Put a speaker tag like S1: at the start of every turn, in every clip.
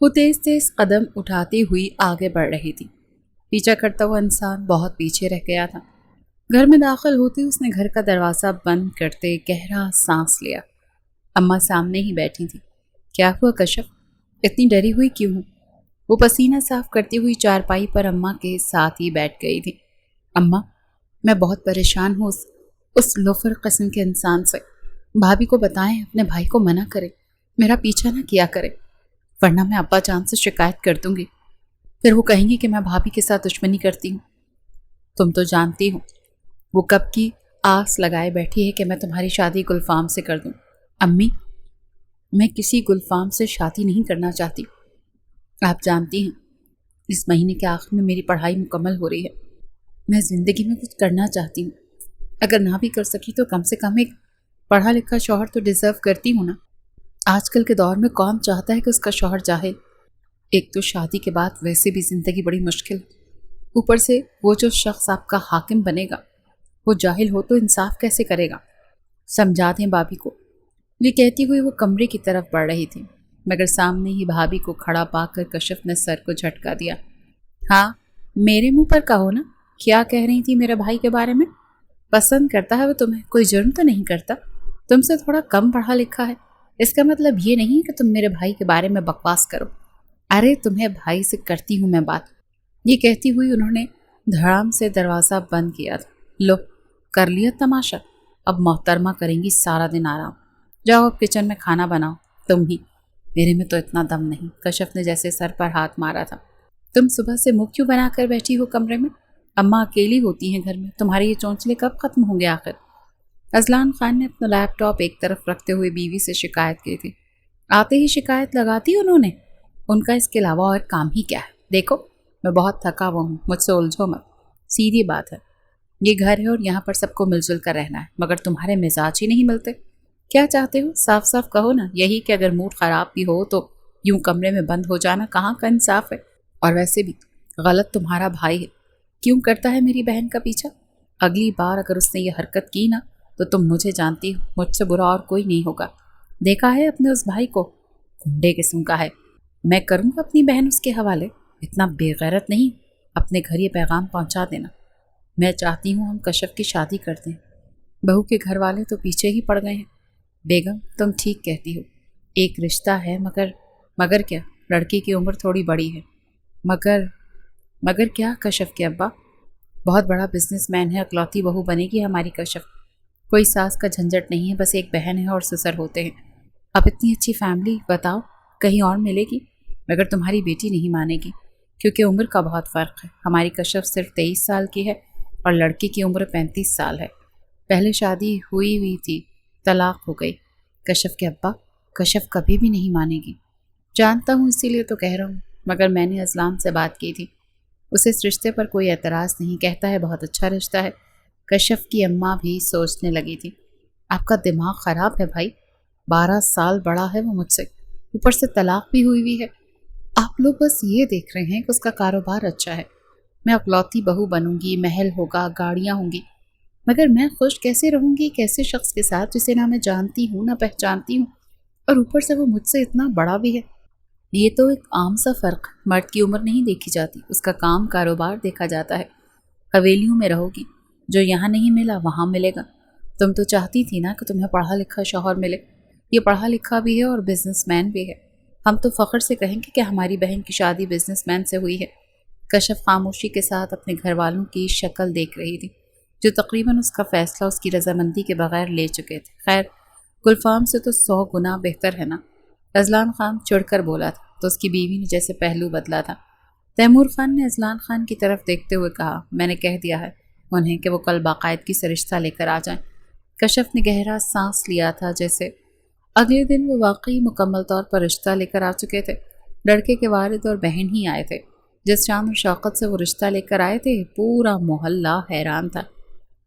S1: وہ تیز تیز قدم اٹھاتی ہوئی آگے بڑھ رہی تھی۔ پیچھا کرتا ہوا انسان بہت پیچھے رہ گیا تھا۔ گھر میں داخل ہوتے اس نے گھر کا دروازہ بند کرتے گہرا سانس لیا۔ اماں سامنے ہی بیٹھی تھی۔ کیا ہوا کشف؟ اتنی ڈری ہوئی کیوں ہوں؟ وہ پسینہ صاف کرتی ہوئی چارپائی پر اماں کے ساتھ ہی بیٹھ گئی تھی۔ اماں، میں بہت پریشان ہوں اس لوفر قسم کے انسان سے۔ بھابھی کو بتائیں اپنے بھائی کو منع کرے، میرا پیچھا نہ کیا کرے، ورنہ میں ابا جان سے شکایت کر دوں گی۔ پھر وہ کہیں گی کہ میں بھابھی کے ساتھ دشمنی کرتی ہوں۔ تم تو جانتی ہو وہ کب کی آس لگائے بیٹھی ہے کہ میں تمہاری شادی گلفام سے کر دوں۔ امی، میں کسی گلفام سے شادی نہیں کرنا چاہتی۔ آپ جانتی ہیں اس مہینے کے آخر میں میری پڑھائی مکمل ہو رہی ہے۔ میں زندگی میں کچھ کرنا چاہتی ہوں۔ اگر نہ بھی کر سکی تو کم سے کم ایک پڑھا لکھا شوہر تو ڈیزرو کرتی ہوں نا۔ آج کل کے دور میں کون چاہتا ہے کہ اس کا شوہر جاہل؟ ایک تو شادی کے بعد ویسے بھی زندگی بڑی مشکل، اوپر سے وہ جو شخص آپ کا حاکم بنے گا وہ جاہل ہو تو انصاف کیسے کرے گا؟ سمجھا دیں بھابھی کو۔ یہ کہتی ہوئی وہ کمرے کی طرف بڑھ رہی تھی، مگر سامنے ہی بھابھی کو کھڑا پا کر کشف نے سر کو جھٹکا دیا۔ ہاں، میرے منہ پر کہو نا، کیا کہہ رہی تھی میرے بھائی کے بارے میں؟ پسند کرتا ہے وہ تمہیں، کوئی جرم تو نہیں کرتا، تم سے تھوڑا کم پڑھا لکھا ہے، اس کا مطلب یہ نہیں کہ تم میرے بھائی کے بارے میں بکواس کرو۔ ارے تمہیں بھائی سے کرتی ہوں میں بات۔ یہ کہتی ہوئی انہوں نے دھڑام سے دروازہ بند کیا تھا۔ لو، کر لیا تماشا، اب محترمہ کریں گی سارا دن آرام۔ جاؤ اب کچن میں کھانا بناؤ، تم ہی۔ میرے میں تو اتنا دم نہیں، کشف نے جیسے سر پر ہاتھ مارا تھا۔ تم صبح سے منہ کیوں بنا کر بیٹھی ہو کمرے میں؟ اماں اکیلی ہوتی ہیں گھر میں، تمہارے یہ چونچلے کب ختم ہوں گے آخر؟ اذلان خان نے اپنا لیپ ٹاپ ایک طرف رکھتے ہوئے بیوی سے شکایت کی تھی۔ آتے ہی شکایت لگاتی انہوں نے؟ ان کا اس کے علاوہ اور کام ہی کیا ہے؟ دیکھو میں بہت تھکا ہوا ہوں، مجھ سے الجھو مت، سیدھی بات ہے، یہ گھر ہے اور یہاں پر سب کو مل جل کر رہنا ہے، مگر تمہارے مزاج ہی نہیں ملتے۔ کیا چاہتے ہو؟ صاف صاف کہو نا، یہی کہ اگر موڈ خراب بھی ہو تو یوں کمرے میں بند ہو جانا کہاں کا انصاف ہے؟ اور ویسے بھی غلط تمہارا بھائی ہے، کیوں کرتا ہے میری بہن کا پیچھا؟ اگلی بار اگر اس نے یہ حرکت کی نا تو تم مجھے جانتی ہو، مجھ سے برا اور کوئی نہیں ہوگا۔ دیکھا ہے اپنے اس بھائی کو، گنڈے قسم کا ہے۔ میں کروں گا اپنی بہن اس کے حوالے، اتنا بے غیرت نہیں، اپنے گھر یہ پیغام پہنچا دینا۔ میں چاہتی ہوں ہم کشف کی شادی کر دیں، بہو کے گھر والے تو پیچھے ہی پڑ گئے ہیں۔ بیگم تم ٹھیک کہتی ہو، ایک رشتہ ہے، مگر کیا، لڑکی کی عمر تھوڑی بڑی ہے۔ مگر کیا؟ کشف کے ابا بہت بڑا بزنس مین ہے، اکلوتی بہو بنے گی ہماری کشف، کوئی ساس کا جھنجٹ نہیں ہے، بس ایک بہن ہے اور سسر ہوتے ہیں۔ اب اتنی اچھی فیملی بتاؤ کہیں اور ملے گی؟ مگر تمہاری بیٹی نہیں مانے گی، کیونکہ عمر کا بہت فرق ہے۔ ہماری کشف صرف 23 سال کی ہے اور لڑکی کی عمر 35 سال ہے۔ پہلے شادی ہوئی تھی، طلاق ہو گئی۔ کشف کے ابا، کشف کبھی بھی نہیں مانے گی۔ جانتا ہوں، اسی لیے تو کہہ رہا ہوں، مگر میں نے اذلان سے بات کی تھی، اسے اس رشتے پر کوئی اعتراض نہیں، کہتا ہے بہت اچھا رشتہ ہے۔ کشف کی اماں بھی سوچنے لگی تھی۔ آپ کا دماغ خراب ہے بھائی، 12 سال بڑا ہے وہ مجھ سے، اوپر سے طلاق بھی ہوئی ہے۔ آپ لوگ بس یہ دیکھ رہے ہیں کہ اس کا کاروبار اچھا ہے، میں اکلوتی بہو بنوں گی، محل ہوگا، گاڑیاں ہوں گی، مگر میں خوش کیسے رہوں گی ایک ایسے شخص کے ساتھ جسے نہ میں جانتی ہوں نہ پہچانتی ہوں، اور اوپر سے وہ مجھ سے اتنا بڑا بھی ہے۔ یہ تو ایک عام سا فرق، مرد کی عمر نہیں دیکھی جاتی، اس کا کام کاروبار دیکھا جاتا ہے۔ حویلیوں میں رہو گی، جو یہاں نہیں ملا وہاں ملے گا۔ تم تو چاہتی تھی نا کہ تمہیں پڑھا لکھا شوہر ملے، یہ پڑھا لکھا بھی ہے اور بزنس مین بھی ہے۔ ہم تو فخر سے کہیں گے کہ ہماری بہن کی شادی بزنس مین سے ہوئی ہے۔ کشف خاموشی کے ساتھ اپنے گھر والوں کی شکل دیکھ رہی تھی، جو تقریباً اس کا فیصلہ اس کی رضامندی کے بغیر لے چکے تھے۔ خیر، گلفام سے تو 100 گنا بہتر ہے نا؟ اذلان خان چڑھ کر بولا تھا تو اس کی بیوی نے جیسے پہلو بدلا تھا۔ تیمور خان نے اذلان خان کی طرف دیکھتے ہوئے کہا، میں نے کہہ دیا ہے انہیں کہ وہ کل باقاعدگی سے رشتہ لے کر آ جائیں۔ کشف نے گہرا سانس لیا تھا، جیسے اگلے دن وہ واقعی مکمل طور پر رشتہ لے کر آ چکے تھے۔ لڑکے کے والد اور بہن ہی آئے تھے۔ جس شان اور شوقت سے وہ رشتہ لے کر آئے تھے، پورا محلہ حیران تھا۔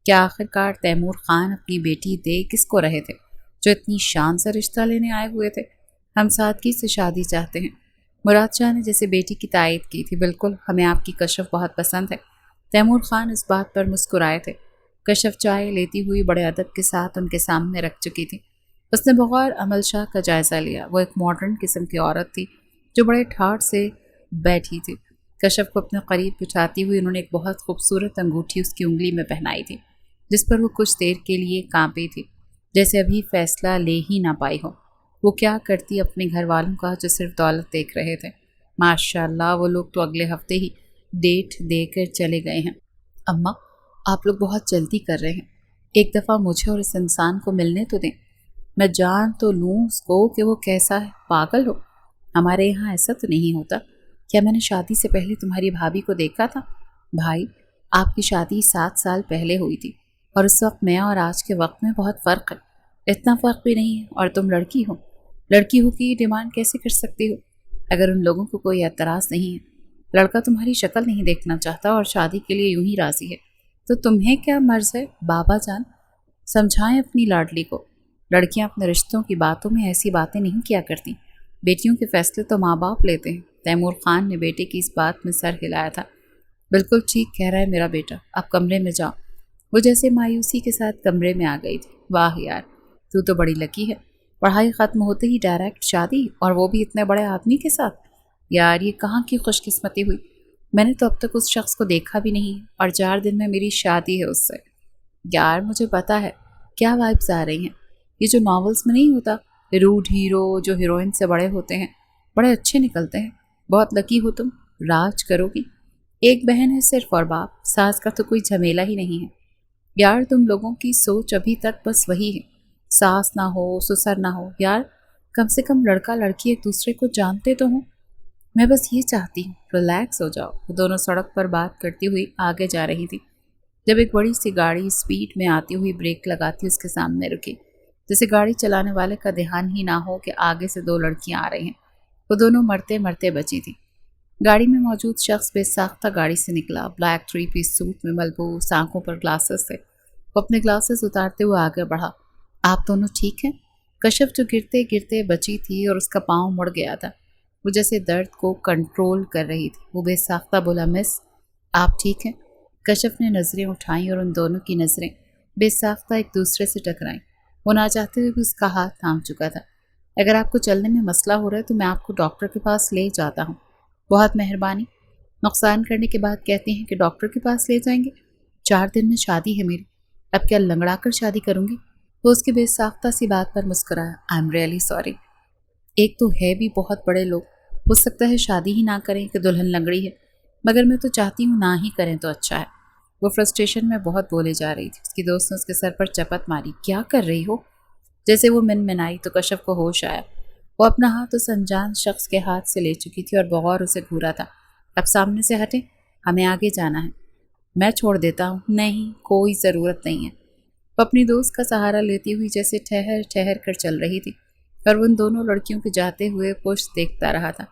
S1: کیا آخرکار تیمور خان اپنی بیٹی دے کس کو رہے تھے جو اتنی شان سے رشتہ لینے آئے ہوئے تھے؟ ہم سادگی سے شادی چاہتے ہیں۔ مراد شاہ نے جیسے بیٹی کی تائید کی تھی، بالکل، ہمیں آپ کی کشف بہت پسند ہے۔ تیمور خان اس بات پر مسکرائے تھے۔ کشف چائے لیتی ہوئی بڑے ادب کے ساتھ ان کے سامنے رکھ چکی تھی۔ اس نے بغور عمل شاہ کا جائزہ لیا۔ وہ ایک ماڈرن قسم کی عورت تھی، جو بڑے ٹھاٹ سے بیٹھی تھی۔ کشف کو اپنے قریب بٹھاتی ہوئی انہوں نے ایک بہت خوبصورت انگوٹھی اس کی انگلی میں پہنائی تھی، جس پر وہ کچھ دیر کے لیے کانپی تھی، جیسے ابھی فیصلہ لے ہی نہ پائی ہو۔ وہ کیا کرتی اپنے گھر والوں کا جو صرف دولت دیکھ رہے تھے۔ ماشاء اللہ وہ لوگ تو اگلے ہفتے ہی ڈیٹ دے کر چلے گئے ہیں۔ اماں آپ لوگ بہت جلدی کر رہے ہیں، ایک دفعہ مجھے اور اس انسان کو ملنے تو دیں، میں جان تو لوں اس کو کہ وہ کیسا ہے۔ پاگل ہو، ہمارے یہاں ایسا تو نہیں ہوتا۔ کیا میں نے شادی سے پہلے تمہاری بھابھی کو دیکھا تھا؟ بھائی آپ کی شادی 7 سال پہلے ہوئی تھی، اور اس وقت میں اور آج کے وقت میں بہت فرق ہے۔ اتنا فرق بھی نہیں ہے، اور تم لڑکی ہو، لڑکی ہو کی ڈیمانڈ کیسے کر سکتی ہو؟ اگر ان لوگوں کو کوئی اعتراض نہیں ہے، لڑکا تمہاری شکل نہیں دیکھنا چاہتا اور شادی کے لیے یوں ہی راضی ہے، تو تمہیں کیا مرض ہے؟ بابا جان سمجھائیں اپنی لاڈلی کو، لڑکیاں اپنے رشتوں کی باتوں میں ایسی باتیں نہیں کیا کرتی، بیٹیوں کے فیصلے تو ماں باپ لیتے ہیں۔ تیمور خان نے بیٹے کی اس بات میں سر ہلایا تھا۔ بالکل ٹھیک کہہ رہا ہے میرا بیٹا، آپ کمرے میں جاؤ۔ وہ جیسے مایوسی کے ساتھ کمرے میں آ گئی تھی۔ واہ یار، تو بڑی لکی ہے، پڑھائی ختم ہوتے ہی ڈائریکٹ شادی، اور وہ بھی اتنے بڑے آدمی کے ساتھ۔ یار یہ کہاں کی خوش قسمتی ہوئی، میں نے تو اب تک اس شخص کو دیکھا بھی نہیں، اور 4 دن میں میری شادی ہے اس سے۔ یار مجھے پتا ہے کیا وائبز آ رہی ہیں، یہ جو ناولز میں نہیں ہوتا، روڈ ہیرو جو ہیروئن سے بڑے ہوتے ہیں، بڑے اچھے نکلتے ہیں۔ بہت لکی ہو تم، راج کرو گی۔ ایک بہن ہے صرف، اور باپ ساس کا تو کوئی جھمیلا ہی نہیں ہے۔ یار تم لوگوں کی سوچ ابھی تک بس وہی ہے، ساس نہ ہو سسر نہ ہو۔ یار کم سے کم لڑکا لڑکی ایک دوسرے کو جانتے تو ہوں۔ میں بس یہ چاہتی ہوں ریلیکس ہو جاؤ۔ وہ دونوں سڑک پر بات کرتی ہوئی آگے جا رہی تھی، جب ایک بڑی سی گاڑی اسپیڈ میں آتی ہوئی بریک لگاتی اس کے سامنے رکی، جیسے گاڑی چلانے والے کا دھیان ہی نہ ہو کہ آگے سے 2 لڑکیاں آ رہی ہیں۔ وہ دونوں مرتے مرتے بچی تھی۔ گاڑی میں موجود شخص بے ساختہ گاڑی سے نکلا، بلیک 3 پیس سوٹ میں ملبوس، آنکھوں پر گلاسز تھے۔ وہ اپنے گلاسز اتارتے ہوئے آگے بڑھا۔ آپ دونوں ٹھیک ہیں؟ کشف جو گرتے گرتے بچی تھی اور اس کا پاؤں مڑ گیا تھا، وہ جیسے درد کو کنٹرول کر رہی تھی، وہ بے ساختہ بولا، مس آپ ٹھیک ہیں؟ کشف نے نظریں اٹھائیں اور ان دونوں کی نظریں بے ساختہ ایک دوسرے سے ٹکرائیں۔ وہ نہ چاہتے ہوئے بھی اس کا ہاتھ تھام چکا تھا۔ اگر آپ کو چلنے میں مسئلہ ہو رہا ہے تو میں آپ کو ڈاکٹر کے پاس لے جاتا ہوں۔ بہت مہربانی۔ نقصان کرنے کے بعد کہتے ہیں کہ ڈاکٹر کے پاس لے جائیں گے؟ 4 دن میں شادی ہے میری، اب کیا لنگڑا کر شادی کروں گی؟ وہ اس کی بے ساختہ سی بات پر مسکرایا۔ I am really sorry. ایک تو ہے بھی بہت بڑے لوگ، ہو سکتا ہے شادی ہی نہ کریں کہ دلہن لنگڑی ہے، مگر میں تو چاہتی ہوں نہ ہی کریں تو اچھا ہے۔ وہ فرسٹریشن میں بہت بولے جا رہی تھی۔ اس کی دوست نے اس کے سر پر چپت ماری۔ کیا کر رہی ہو؟ جیسے وہ منمنائی تو کشف کو ہوش آیا۔ وہ اپنا ہاتھ اس انجان شخص کے ہاتھ سے لے چکی تھی اور بغور اسے گھورا تھا۔ اب سامنے سے ہٹیں، ہمیں آگے جانا ہے۔ میں چھوڑ دیتا ہوں۔ نہیں، کوئی ضرورت نہیں ہے۔ وہ اپنی دوست کا سہارا لیتی ہوئی جیسے ٹھہر ٹھہر کر چل رہی تھی، اور وہ ان دونوں لڑکیوں کے جاتے ہوئے پشت دیکھتا رہا تھا،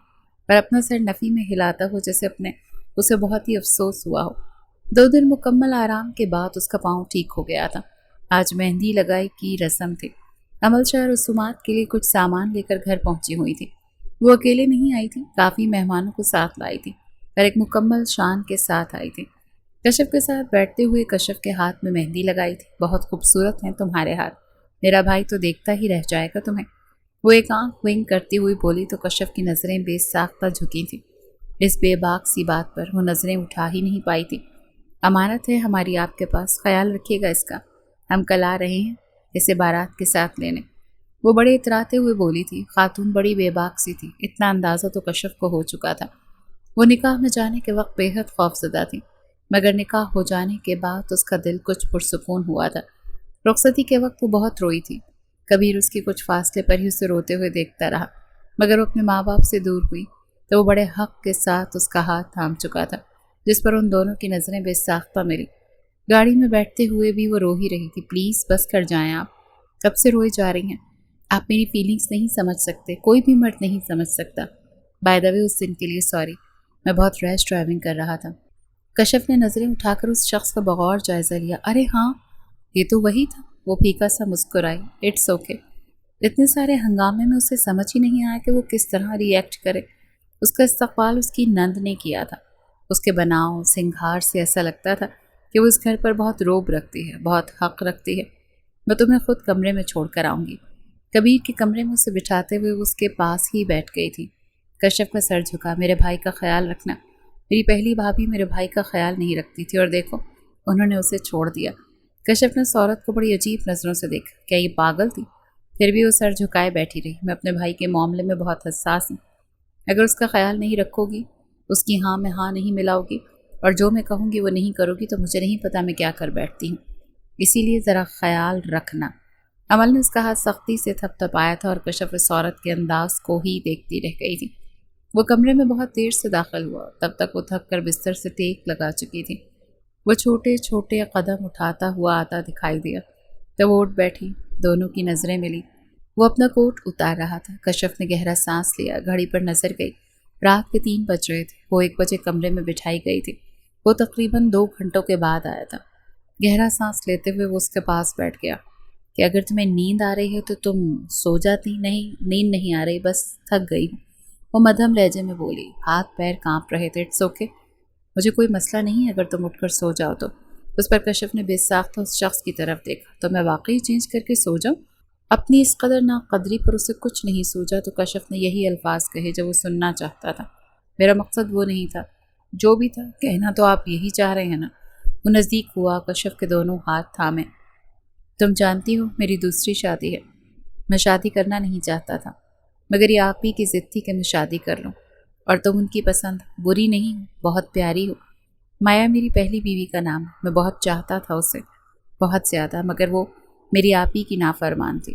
S1: پر اپنا سر نفی میں ہلاتا ہو جیسے اسے بہت ہی افسوس ہوا ہو۔ 2 دن مکمل آرام کے بعد اس کا پاؤں ٹھیک ہو گیا تھا۔ آج مہندی لگائی کی رسم تھی۔ عمل شہر رسومات کے لیے کچھ سامان لے کر گھر پہنچی ہوئی تھی۔ وہ اکیلے نہیں آئی تھی، کافی مہمانوں کو ساتھ لائی تھی، پر ایک مکمل شان کے ساتھ آئی تھی۔ کشف کے ساتھ بیٹھتے ہوئے کشف کے ہاتھ میں مہندی لگائی تھی۔ بہت خوبصورت ہیں تمہارے ہاتھ، میرا بھائی تو دیکھتا ہی رہ جائے گا تمہیں۔ وہ ایک آنکھ ونک کرتی ہوئی بولی تو کشف کی نظریں بے ساختہ جھکی تھیں۔ اس بے باک سی بات پر وہ نظریں اٹھا ہی نہیں پائی تھی۔ امانت ہے ہماری آپ کے پاس، خیال رکھیے گا اس کا، ہم کل آ رہے ہیں اسے بارات کے ساتھ لینے۔ وہ بڑے اتراتے ہوئے بولی تھی۔ خاتون بڑی بے باک سی تھی، اتنا اندازہ تو کشف کو ہو چکا تھا۔ وہ نکاح میں جانے کے وقت بے حد خوفزدہ تھی، مگر نکاح ہو جانے کے بعد اس کا دل کچھ پرسکون ہوا تھا۔ رخصتی کے وقت وہ بہت روئی تھی۔ کبیر اس کی کچھ فاصلے پر ہی اسے روتے ہوئے دیکھتا رہا، مگر وہ اپنے ماں باپ سے دور ہوئی تو وہ بڑے حق کے ساتھ اس کا ہاتھ تھام چکا تھا، جس پر ان دونوں کی نظریں بے ساختہ ملی۔ گاڑی میں بیٹھتے ہوئے بھی وہ رو ہی رہی تھی۔ پلیز بس کر جائیں آپ، کب سے روئے جا رہی ہیں؟ آپ میری فیلنگز نہیں سمجھ سکتے، کوئی بھی مرد نہیں سمجھ سکتا۔ بائی دا وے اس دن کے لیے سوری، میں بہت ریش ڈرائیونگ کر رہا تھا۔ کشف نے نظریں اٹھا کر اس شخص کا بغور جائزہ لیا۔ ارے ہاں، یہ تو وہی تھا۔ وہ پھیکا سا مسکرائی۔ It's okay. اتنے سارے ہنگامے میں اسے سمجھ ہی نہیں آیا کہ وہ کس طرح ری ایکٹ کرے۔ اس کا استقبال اس کی نند نے کیا تھا۔ اس کے بناؤ سنگھار سے ایسا لگتا تھا کہ وہ اس گھر پر بہت روب رکھتی ہے، بہت حق رکھتی ہے۔ میں تمہیں خود کمرے میں چھوڑ کر آؤں گی۔ کبیر کے کمرے میں اسے بٹھاتے ہوئے اس کے پاس ہی بیٹھ گئی تھی۔ کشف کا سر جھکا۔ میرے بھائی کا خیال رکھنا۔ میری پہلی بھابھی میرے بھائی کا خیال نہیں رکھتی تھی اور دیکھو انہوں نے اسے چھوڑ دیا۔ کشف نے اس عورت کو بڑی عجیب نظروں سے دیکھا۔ کیا یہ پاگل تھی؟ پھر بھی وہ سر جھکائے بیٹھی رہی۔ میں اپنے بھائی کے معاملے میں بہت حساس ہوں۔ اگر اس کا خیال نہیں رکھو گی، اس کی ہاں میں ہاں نہیں ملاؤ گی اور جو میں کہوں گی وہ نہیں کرو گی تو مجھے نہیں پتا میں کیا کر بیٹھتی ہوں، اسی لیے ذرا خیال رکھنا۔ عمل نے اس کا ہاتھ سختی سے تھپ تھپایا تھا اور کشف اس عورت کے انداز کو ہی دیکھتی رہ گئی تھی۔ وہ کمرے میں بہت دیر سے داخل ہوا، تب تک وہ تھک کر بستر سے ٹیک لگا چکی تھی۔ وہ چھوٹے چھوٹے قدم اٹھاتا ہوا آتا دکھائی دیا، تب وہ اٹھ بیٹھی، دونوں کی نظریں ملی۔ وہ اپنا کوٹ اتار رہا تھا۔ کشف نے گہرا سانس لیا، گھڑی پر نظر گئی، رات کے 3 بج رہے تھے۔ وہ 1 بجے کمرے میں بٹھائی گئی تھی۔ وہ تقریباً 2 گھنٹوں کے بعد آیا تھا۔ گہرا سانس لیتے ہوئے وہ اس کے پاس بیٹھ گیا کہ اگر تمہیں نیند آ رہی ہے تو تم سو جاتی۔ نہیں، نیند نہیں آ رہی، بس تھک گئی ہوں، وہ مدھم لہجے میں بولی۔ ہاتھ پیر کانپ رہے تھے۔ اٹس اوکے، مجھے کوئی مسئلہ نہیں اگر تم اٹھ کر سو جاؤ تو۔ اس پر کشف نے بے ساختہ اس شخص کی طرف دیکھا۔ تو میں واقعی چینج کر کے سو جاؤں؟ اپنی اس قدر ناقدری پر اسے کچھ نہیں سوجا تو کشف نے یہی الفاظ کہے جو وہ سننا چاہتا تھا۔ میرا مقصد وہ نہیں تھا، جو بھی تھا کہنا تو آپ یہی چاہ رہے ہیں نا؟ وہ نزدیک ہوا، کشف کے دونوں ہاتھ تھامے۔ تم جانتی ہو میری دوسری شادی ہے، میں شادی کرنا نہیں چاہتا تھا مگر یہ آپ ہی کی ضد تھی کہ میں شادی کر لوں، اور تم ان کی پسند، بری نہیں ہو، بہت پیاری ہو۔ مایا میری پہلی بیوی کا نام، میں بہت چاہتا تھا اسے، بہت زیادہ، مگر وہ میری آپ ہی کی نافرمان تھی،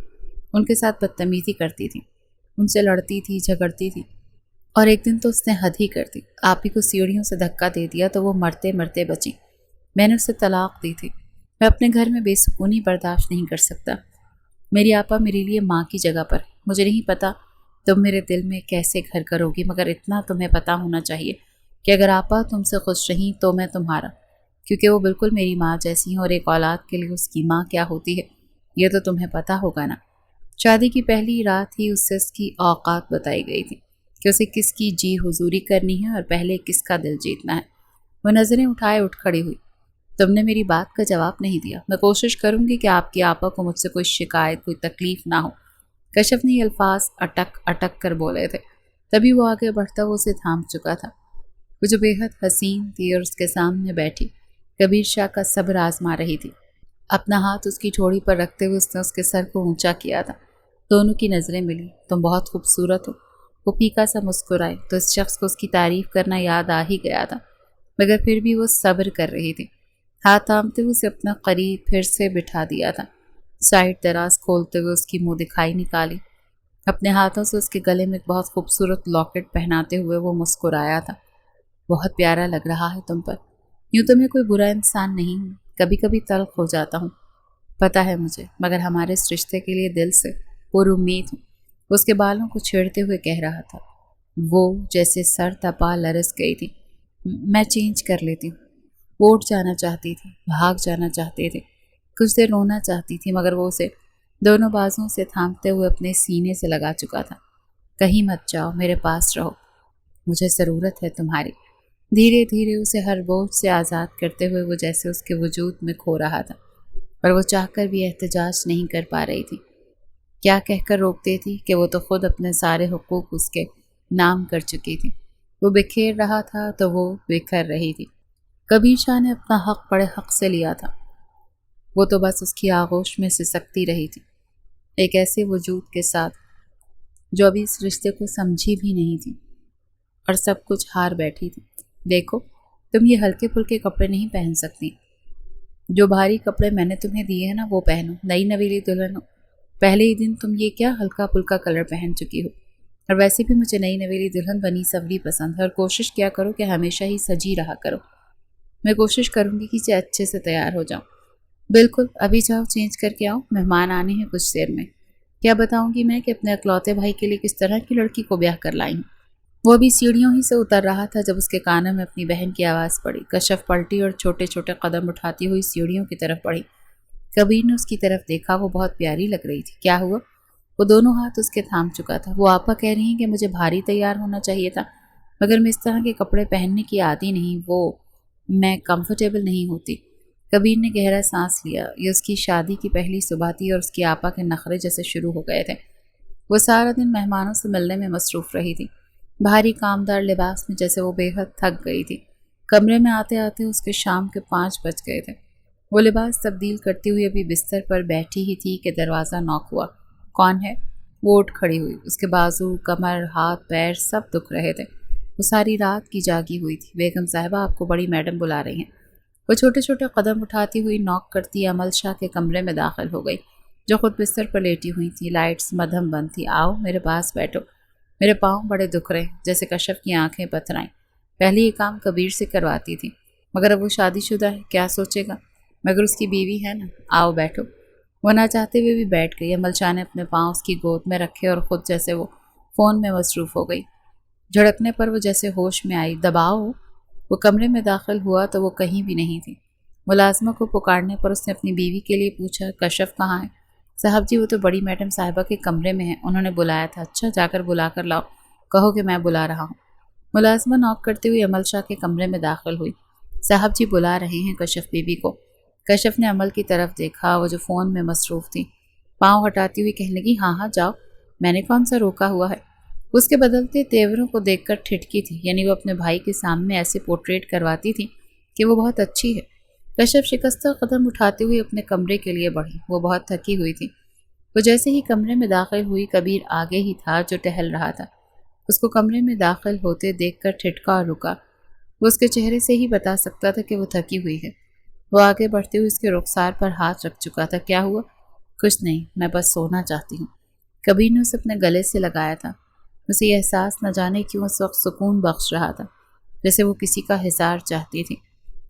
S1: ان کے ساتھ بدتمیزی کرتی تھی، ان سے لڑتی تھی، جھگڑتی تھی، اور ایک دن تو اس نے حد ہی کر دی، آپ ہی کو سیڑھیوں سے دھکا دے دیا تو وہ مرتے مرتے بچی۔ میں نے اسے طلاق دی تھی۔ میں اپنے گھر میں بے سکونی برداشت نہیں کر سکتا۔ میری آپا میرے لیے ماں کی جگہ پر۔ مجھے نہیں پتا تم میرے دل میں کیسے گھر کرو گی، مگر اتنا تمہیں پتا ہونا چاہیے کہ اگر آپا تم سے خوش رہیں تو میں تمہارا، کیونکہ وہ بالکل میری ماں جیسی ہیں، اور ایک اولاد کے لیے اس کی ماں کیا ہوتی ہے یہ تو تمہیں پتا ہوگا نا۔ شادی کی پہلی رات ہی اس سے اس کی اوقات بتائی گئی تھی کہ اسے کس کی جی حضوری کرنی ہے اور پہلے کس کا دل جیتنا ہے۔ وہ نظریں اٹھائے اٹھ کھڑی ہوئی۔ تم نے میری بات کا جواب نہیں دیا۔ میں کوشش کروں گی کہ آپ کی آپا کو مجھ سے کوئی شکایت، کوئی تکلیف نہ ہو۔ کشف نے یہ الفاظ اٹک اٹک کر بولے تھے، تبھی وہ آگے بڑھتا وہ اسے تھام چکا تھا۔ وہ جو بے حد حسین تھی اور اس کے سامنے بیٹھی کبیر شاہ کا صبر آزما رہی تھی۔ اپنا ہاتھ اس کی ٹھوڑی پر رکھتے ہوئے اس نے اس کے سر کو اونچا کیا تھا۔ دونوں کی نظریں ملی۔ تم بہت خوبصورت ہو۔ وہ پھیکا سا مسکرائے تو اس شخص کو اس کی تعریف کرنا یاد آ ہی گیا تھا، مگر پھر بھی وہ صبر کر رہی تھی۔ ہاتھ تھامتے ہوئے اسے اپنا قریب پھر سے بٹھا دیا تھا۔ سائڈ دراز کھولتے ہوئے اس کی منہ دکھائی نکالی۔ اپنے ہاتھوں سے اس کے گلے میں ایک بہت خوبصورت لاکٹ پہناتے ہوئے وہ مسکرایا تھا۔ بہت پیارا لگ رہا ہے تم پر۔ یوں تو میں کوئی برا انسان نہیں ہوں، کبھی کبھی تلخ ہو جاتا ہوں، پتہ ہے مجھے، مگر ہمارے اس رشتے کے لیے دل سے پر امید ہوں۔ اس کے بالوں کو چھیڑتے ہوئے کہہ رہا تھا۔ وہ جیسے سر تپا لرز گئی تھی۔ میں چینج کر لیتی ہوں۔ وہ اٹھ جانا چاہتی تھی، بھاگ جانا چاہتے تھے، کچھ دیر رونا چاہتی تھی، مگر وہ اسے دونوں بازوں سے تھامتے ہوئے اپنے سینے سے لگا چکا تھا۔ کہیں مت جاؤ، میرے پاس رہو، مجھے ضرورت ہے تمہاری۔ دھیرے دھیرے اسے ہر بوجھ سے آزاد کرتے ہوئے وہ جیسے اس کے وجود میں کھو رہا تھا، پر وہ چاہ کر بھی احتجاج نہیں کر پا رہی تھی۔ کیا کہہ کر روکتے تھی کہ وہ تو خود اپنے سارے حقوق اس کے نام کر چکی تھی۔ وہ بکھیر رہا تھا تو وہ بکھر رہی تھی۔ کبیر شاہ نے اپنا حق بڑے حق سے لیا تھا، وہ تو بس اس کی آغوش میں سسکتی رہی تھی، ایک ایسے وجود کے ساتھ جو ابھی اس رشتے کو سمجھی بھی نہیں تھی اور سب کچھ ہار بیٹھی تھی۔ دیکھو، تم یہ ہلکے پھلکے کپڑے نہیں پہن سکتی، جو بھاری کپڑے میں نے تمہیں دیے ہیں نا وہ پہنو، نئی نویلی دلہن ہو۔ پہلے ہی دن تم یہ کیا ہلکا پھلکا کلر پہن چکی ہو، اور ویسے بھی مجھے نئی نویلی دلہن بنی سوری پسند ہے، اور کوشش کیا کرو کہ ہمیشہ ہی سجی رہا کرو۔ میں کوشش کروں گی کہ اچھے سے تیار ہو جاؤں۔ بالکل، ابھی جاؤ چینج کر کے آؤ، مہمان آنے ہیں کچھ دیر میں۔ کیا بتاؤں گی میں کہ اپنے اکلوتے بھائی کے لیے کس طرح کی لڑکی کو بیاہ کر لائی ہوں۔ وہ ابھی سیڑھیوں ہی سے اتر رہا تھا جب اس کے کانوں میں اپنی بہن کی آواز پڑی۔ کشف پلٹی اور چھوٹے چھوٹے قدم اٹھاتی ہوئی سیڑھیوں کی طرف بڑھی۔ کبیر نے اس کی طرف دیکھا، وہ بہت پیاری لگ رہی تھی۔ کیا ہوا؟ وہ دونوں ہاتھ اس کے تھام چکا تھا۔ وہ آپا کہہ رہی ہیں کہ مجھے بھاری تیار ہونا چاہیے تھا، مگر میں اس طرح کے کپڑے پہننے کی عادی نہیں، میں کمفرٹیبل نہیں ہوتی۔ کبیر نے گہرا سانس لیا۔ یہ اس کی شادی کی پہلی صبح تھی اور اس کی آپا کے نخرے جیسے شروع ہو گئے تھے۔ وہ سارا دن مہمانوں سے ملنے میں مصروف رہی تھی۔ بھاری کامدار لباس میں جیسے وہ بے حد تھک گئی تھی۔ کمرے میں آتے آتے اس کے شام کے 5 بج گئے تھے۔ وہ لباس تبدیل کرتی ہوئی ابھی بستر پر بیٹھی ہی تھی کہ دروازہ نوک ہوا۔ کون ہے؟ وہ اٹھ کھڑی ہوئی۔ اس کے بازو، کمر، ہاتھ، پیر سب دکھ رہے تھے۔ وہ ساری رات کی جاگی ہوئی تھی۔ بیگم صاحبہ، آپ کو بڑی میڈم بلا رہی ہیں۔ وہ چھوٹے چھوٹے قدم اٹھاتی ہوئی نوک کرتی عمل شاہ کے کمرے میں داخل ہو گئی، جو خود بستر پر لیٹی ہوئی تھی۔ لائٹس مدھم بند تھی۔ آؤ میرے پاس بیٹھو۔ میرے پاؤں بڑے دکھ رہے، جیسے کشف کی آنکھیں پتھرائیں۔ پہلے یہ کام کبیر سے کرواتی تھی، مگر اب وہ شادی شدہ ہے، کیا سوچے گا؟ مگر اس کی بیوی ہے نا۔ آؤ بیٹھو۔ وہ نہ چاہتے ہوئے بھی بیٹھ گئی۔ عمل شاہ نے اپنے پاؤں اس کی گود میں رکھے اور خود جیسے وہ فون میں مصروف ہو گئی۔ جھڑکنے پر وہ جیسے ہوش میں آئی۔ دباؤ۔ وہ کمرے میں داخل ہوا تو وہ کہیں بھی نہیں تھی۔ ملازمہ کو پکارنے پر اس نے اپنی بیوی کے لیے پوچھا، کشف کہاں ہے؟ صاحب جی، وہ تو بڑی میڈم صاحبہ کے کمرے میں ہیں، انہوں نے بلایا تھا۔ اچھا، جا کر بلا کر لاؤ، کہو کہ میں بلا رہا ہوں۔ ملازمہ نوک کرتے ہوئے عمل شاہ کے کمرے میں داخل ہوئی۔ صاحب جی بلا رہے ہیں کشف بیوی کو۔ کشف نے عمل کی طرف دیکھا، وہ جو فون میں مصروف تھی۔ پاؤں ہٹاتی ہوئی کہنے لگی، ہاں ہاں جاؤ، میں نے کون سا روکا ہوا ہے؟ اس کے بدلتے تیوروں کو دیکھ کر ٹھٹکی تھی، یعنی وہ اپنے بھائی کے سامنے ایسے پورٹریٹ کرواتی تھی کہ وہ بہت اچھی ہے۔ کشف شکستہ قدم اٹھاتے ہوئے اپنے کمرے کے لیے بڑھی۔ وہ بہت تھکی ہوئی تھی۔ وہ جیسے ہی کمرے میں داخل ہوئی، کبیر آگے ہی تھا جو ٹہل رہا تھا۔ اس کو کمرے میں داخل ہوتے دیکھ کر ٹھٹکا اور رکا۔ وہ اس کے چہرے سے ہی بتا سکتا تھا کہ وہ تھکی ہوئی ہے۔ وہ آگے بڑھتے ہوئے اس کے رخسار پر ہاتھ رکھ چکا تھا۔ کیا ہوا؟ کچھ نہیں، میں بس سونا چاہتی ہوں۔ کبیر نے اسے اپنے گلے سے لگایا تھا۔ اسے یہ احساس نہ جانے کیوں اس وقت سکون بخش رہا تھا، جیسے وہ کسی کا حصار چاہتی تھی،